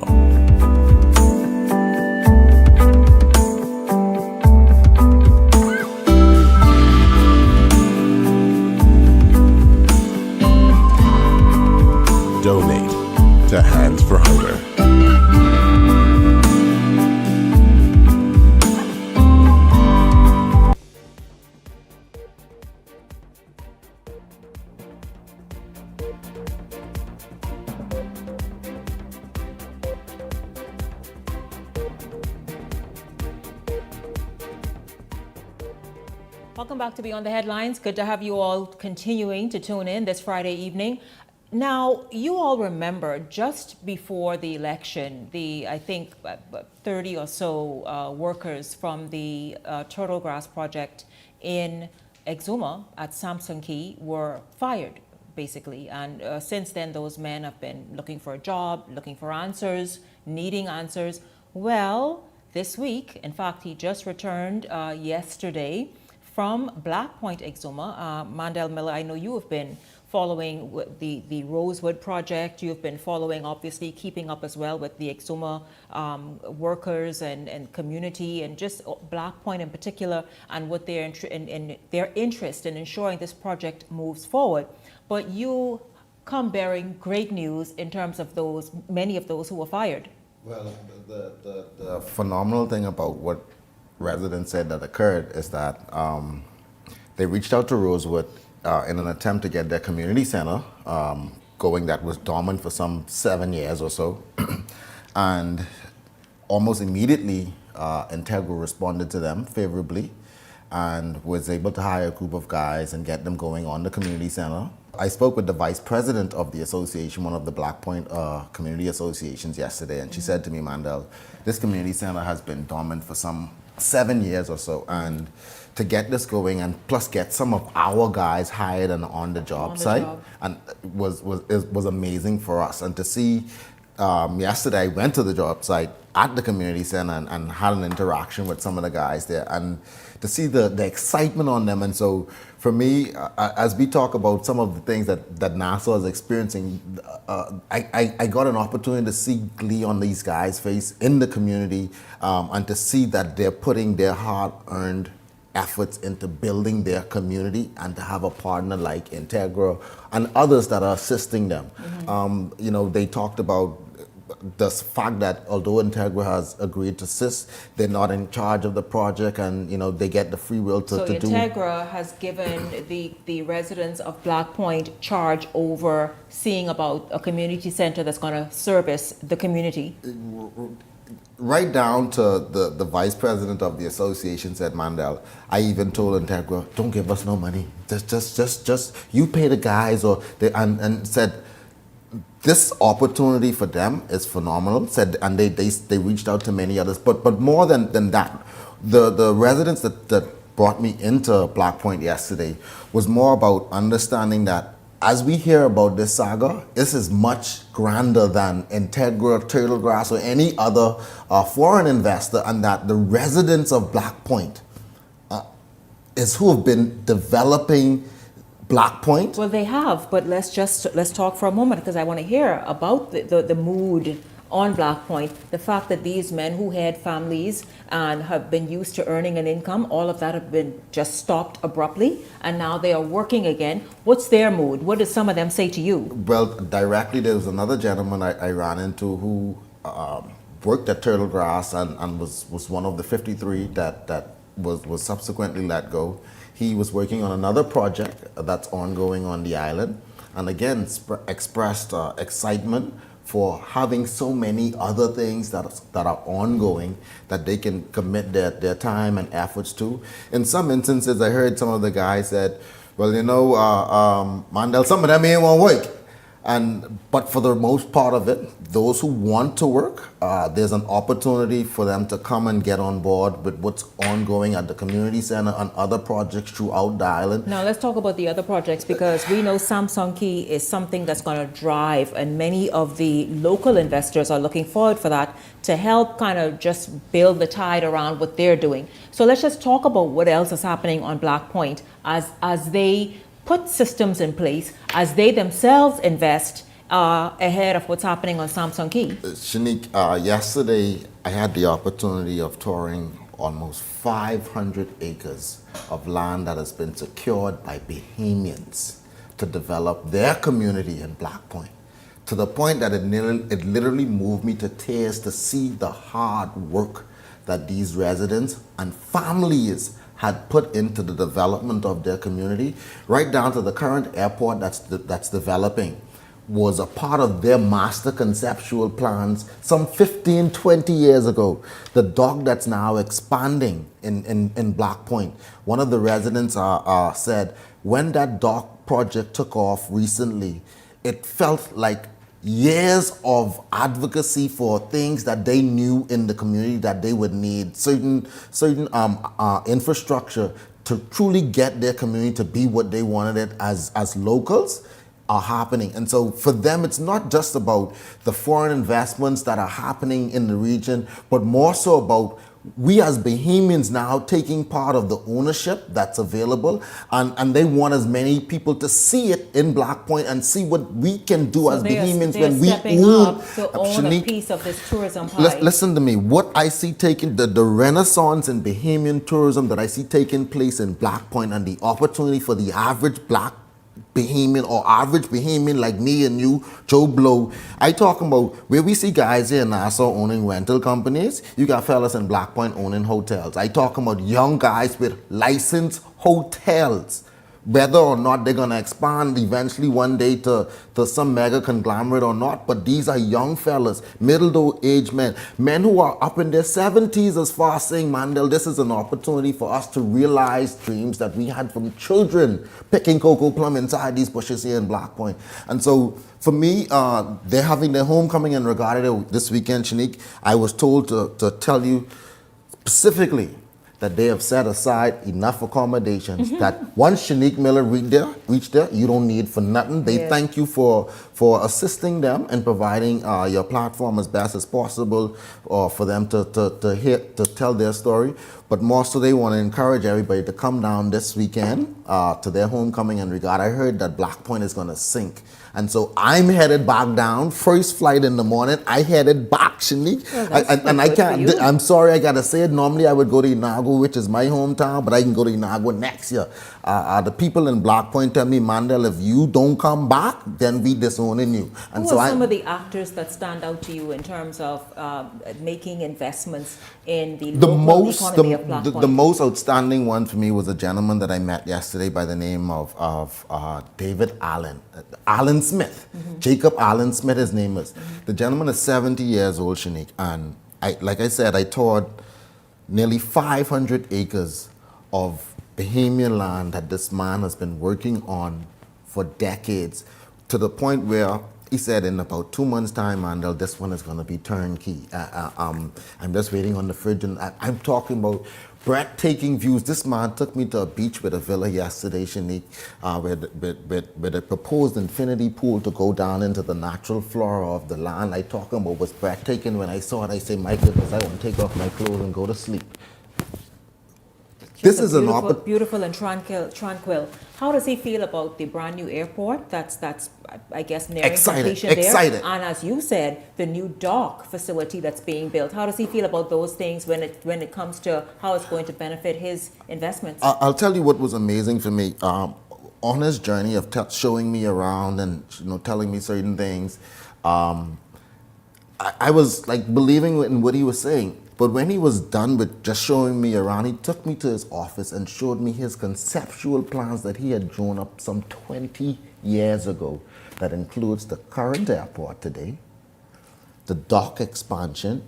donate to Hands for Hunger. Welcome back to Beyond the Headlines. Good to have you all continuing to tune in this Friday evening. Now, you all remember just before the election, I think 30 or so workers from the Turtle Grass project in Exuma at Samson Key were fired, basically. And since then, those men have been looking for a job, looking for answers, needing answers. Well, this week, in fact, he just returned yesterday from Black Point, Exuma. Mandel Miller, I know you have been following the Rosewood project. You've been following, obviously, keeping up as well with the Exuma workers and community, and just Black Point in particular, and what their interest in ensuring this project moves forward. But you come bearing great news in terms of many of those who were fired. Well, the phenomenal thing about what residents said that occurred is that they reached out to Rosewood in an attempt to get their community center going that was dormant for some 7 years or so. And almost immediately, Integra responded to them favorably and was able to hire a group of guys and get them going on the community center. I spoke with the vice president of the association, one of the Black Point community associations yesterday, and she said to me, Mandel, this community center has been dormant for some 7 years or so, and to get this going and plus get some of our guys hired and on the job site and was amazing for us. And to see yesterday, I went to the job site at the community center and had an interaction with some of the guys there, and to see the excitement on them. And so for me, as we talk about some of the things that Nassau is experiencing, I got an opportunity to see glee on these guys' face in the community, and to see that they're putting their hard-earned efforts into building their community, and to have a partner like Integra and others that are assisting them. Mm-hmm. They talked about the fact that although Integra has agreed to assist, they're not in charge of the project, and they get the free will to do. So Integra has given the residents of Black Point charge over seeing about a community center that's going to service the community. Right down to the vice president of the association said, Mandel, I even told Integra, don't give us no money. Just you pay the guys, and said this opportunity for them is phenomenal. Said, and they reached out to many others, but more than that, the residents that brought me into Black Point yesterday was more about understanding that as we hear about this saga, this is much grander than Integra, Turtle Grass, or any other foreign investor, and that the residents of Black Point is who have been developing Black Point. Well, they have, but let's talk for a moment, because I want to hear about the mood on Black Point, the fact that these men who had families and have been used to earning an income, all of that have been just stopped abruptly, and now they are working again. What's their mood? What did some of them say to you? Well, directly, there was another gentleman I ran into who worked at Turtle Grass and was one of the 53 that was subsequently let go. He was working on another project that's ongoing on the island, and again expressed excitement for having so many other things that are ongoing that they can commit their time and efforts to. In some instances, I heard some of the guys said, well, Mandel, some of them ain't want to work. But for the most part of it, those who want to work, there's an opportunity for them to come and get on board with what's ongoing at the community center and other projects throughout the island. Now let's talk about the other projects, because we know Samson Key is something that's going to drive, and many of the local investors are looking forward for that to help kind of just build the tide around what they're doing. So let's just talk about what else is happening on Black Point as they put systems in place, as they themselves invest ahead of what's happening on Samson Key. Shanique, yesterday I had the opportunity of touring almost 500 acres of land that has been secured by Bahamians to develop their community in Black Point. to the point that it literally moved me to tears to see the hard work that these residents and families had put into the development of their community, right down to the current airport that's developing, was a part of their master conceptual plans some 15, 20 years ago. The dock that's now expanding in Black Point. One of the residents said, when that dock project took off recently, it felt like years of advocacy for things that they knew in the community that they would need, certain infrastructure to truly get their community to be what they wanted it as locals, are happening. And so for them, it's not just about the foreign investments that are happening in the region, but more so about we as Bahamians now taking part of the ownership that's available, and they want as many people to see it in Black Point and see what we can do as Bahamians when we own a piece of this tourism pie. Listen to me. What I see taking, the renaissance in Bahamian tourism that I see taking place in Black Point, and the opportunity for the average Black Bahamian or average Bahamian like me and you, Joe Blow. I talking about where we see guys here in Nassau owning rental companies. You got fellas in Black Point owning hotels. I talking about young guys with licensed hotels. Whether or not they're gonna expand eventually one day to some mega conglomerate or not, but these are young fellas, middle-aged men who are up in their 70s as far as saying, Mandel, this is an opportunity for us to realize dreams that we had from children picking cocoa plum inside these bushes here in Black Point. And so for me, they're having their homecoming and regatta this weekend, Shanique. I was told to tell you specifically that they have set aside enough accommodations that once Shanique Miller reached there, you don't need for nothing. They thank you for assisting them and providing your platform as best as possible for them to tell their story. But more so, they want to encourage everybody to come down this weekend to their homecoming and regatta. I heard that Black Point is going to sink. And so I'm headed back down. First flight in the morning, I headed back, Shanique. And I can't, I'm sorry, I got to say it. Normally I would go to Inagua, which is my hometown, but I can go to Inagua next year. The people in Black Point tell me, Mandel, if you don't come back, then we disowning you. And Who are some of the actors that stand out to you in terms of making investments in the local economy of Black Point? The most outstanding one for me was a gentleman that I met yesterday by the name of David Allen. Allen Smith. Jacob Allen Smith, his name is. The gentleman is 70 years old, Shanique, and like I said, I toured nearly 500 acres of Bahamian land that this man has been working on for decades, to the point where he said in about 2 months' time, Mandel, this one is going to be turnkey. I'm just waiting on the fridge, and I'm talking about breathtaking views. This man took me to a beach with a villa yesterday, Shanique, with a proposed infinity pool to go down into the natural flora of the land. I talking about was breathtaking. When I saw it, I said, my goodness, I want to take off my clothes and go to sleep. This is beautiful and tranquil. How does he feel about the brand new airport that's I guess nearing completion there? Excited. And as you said, the new dock facility that's being built. How does he feel about those things when it comes to how it's going to benefit his investments? I'll tell you what was amazing for me. On his journey of showing me around and telling me certain things, I was like believing in what he was saying. But when he was done with just showing me around, he took me to his office and showed me his conceptual plans that he had drawn up some 20 years ago. That includes the current airport today, the dock expansion,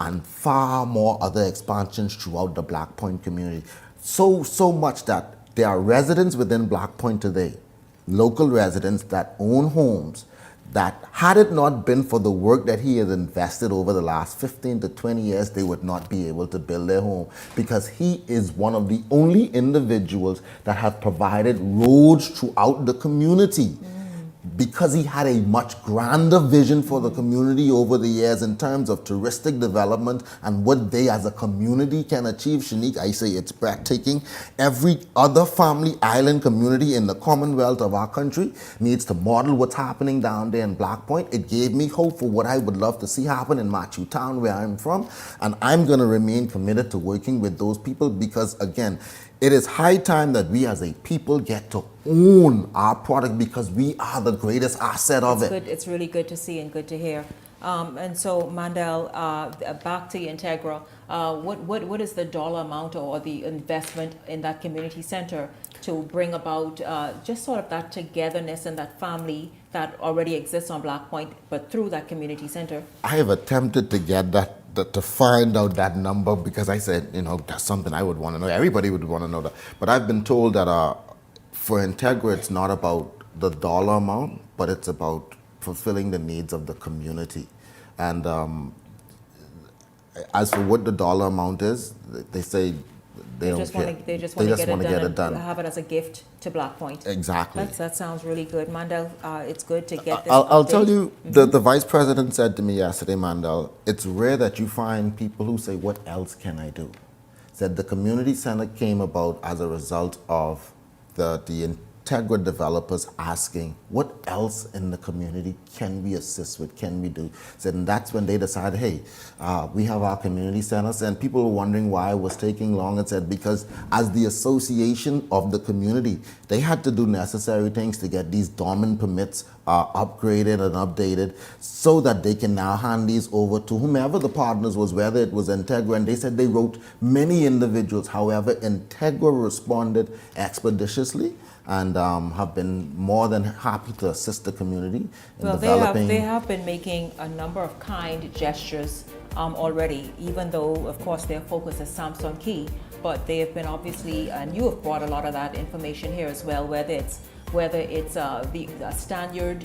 and far more other expansions throughout the Black Point community. So much that there are residents within Black Point today, local residents that own homes, that had it not been for the work that he has invested over the last 15 to 20 years, they would not be able to build their home, because he is one of the only individuals that have provided roads throughout the community. Because he had a much grander vision for the community over the years in terms of touristic development and what they as a community can achieve. Shanique, I say it's breathtaking. Every other family island community in the Commonwealth of our country needs to model what's happening down there in Black Point. It gave me hope for what I would love to see happen in Matthew Town, where I'm from. And I'm going to remain committed to working with those people because, again, It is high time that we as a people get to own our product because we are the greatest asset of it. Good. It's really good to see and good to hear. And so, Mandel, back to Integra. What is the dollar amount or the investment in that community center to bring about just sort of that togetherness and that family that already exists on Black Point, but through that community center? I have attempted to get to find out that number because I said, that's something I would want to know. Everybody would want to know that. But I've been told that for Integra, it's not about the dollar amount, but it's about fulfilling the needs of the community. And as for what the dollar amount is, they say they don't care. They just want to get it done and have it as a gift to Black Point. Exactly. That sounds really good. Mandel, it's good to get this I'll update. tell you, the vice president said to me yesterday, Mandel, it's rare that you find people who say, what else can I do? Said the community center came about as a result of the Integra developers asking, what else in the community can we assist with, can we do? Said, and that's when they decided, hey, we have our community centers, and people were wondering why it was taking long. And said, because as the association of the community, they had to do necessary things to get these dormant permits upgraded and updated so that they can now hand these over to whomever the partners was, whether it was Integra. And they said they wrote many individuals. However, Integra responded expeditiously and have been more than happy to assist the community in developing. They have been making a number of kind gestures already, even though, of course, their focus is Samson Key, but they have been obviously, and you have brought a lot of that information here as well, whether it's the Stanyard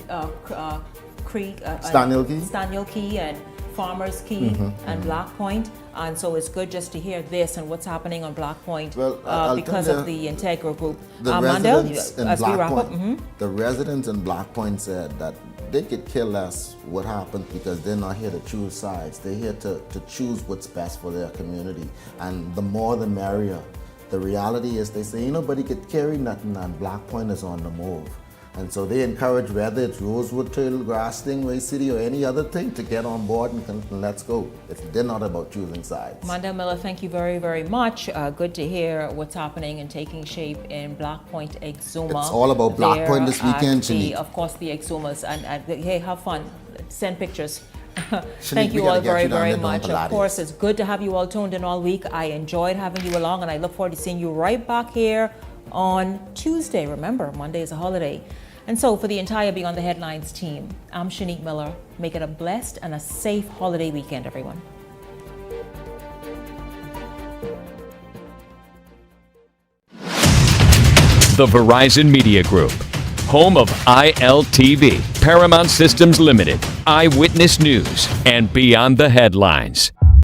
Creek, Stanyard Key and Farmers Key and Black Point. And so it's good just to hear this and what's happening on Black Point because of the Integra group. Mandel, as we wrap up. The residents in Black Point said that they could care less what happens because they're not here to choose sides. They're here to choose what's best for their community. And the more the merrier. The reality is they say, nobody could carry nothing, and Black Point is on the move. And so they encourage, whether it's Rosewood, Turtle Grass, Stingray City, or any other thing, to get on board and let's go. They're not about choosing sides. Mandel Miller, thank you very, very much. Good to hear what's happening and taking shape in Black Point Exuma. It's all about Black Point this weekend, Shanique. Of course, the Exumas. And hey, have fun. Send pictures. Thank you all very, very much. Of course, it's good to have you all tuned in all week. I enjoyed having you along, and I look forward to seeing you right back here on Tuesday. Remember, Monday is a holiday. And so for the entire Beyond the Headlines team, I'm Shanique Miller. Make it a blessed and a safe holiday weekend, everyone. The Verizon Media Group, home of ILTV, Paramount Systems Limited, Eyewitness News, and Beyond the Headlines.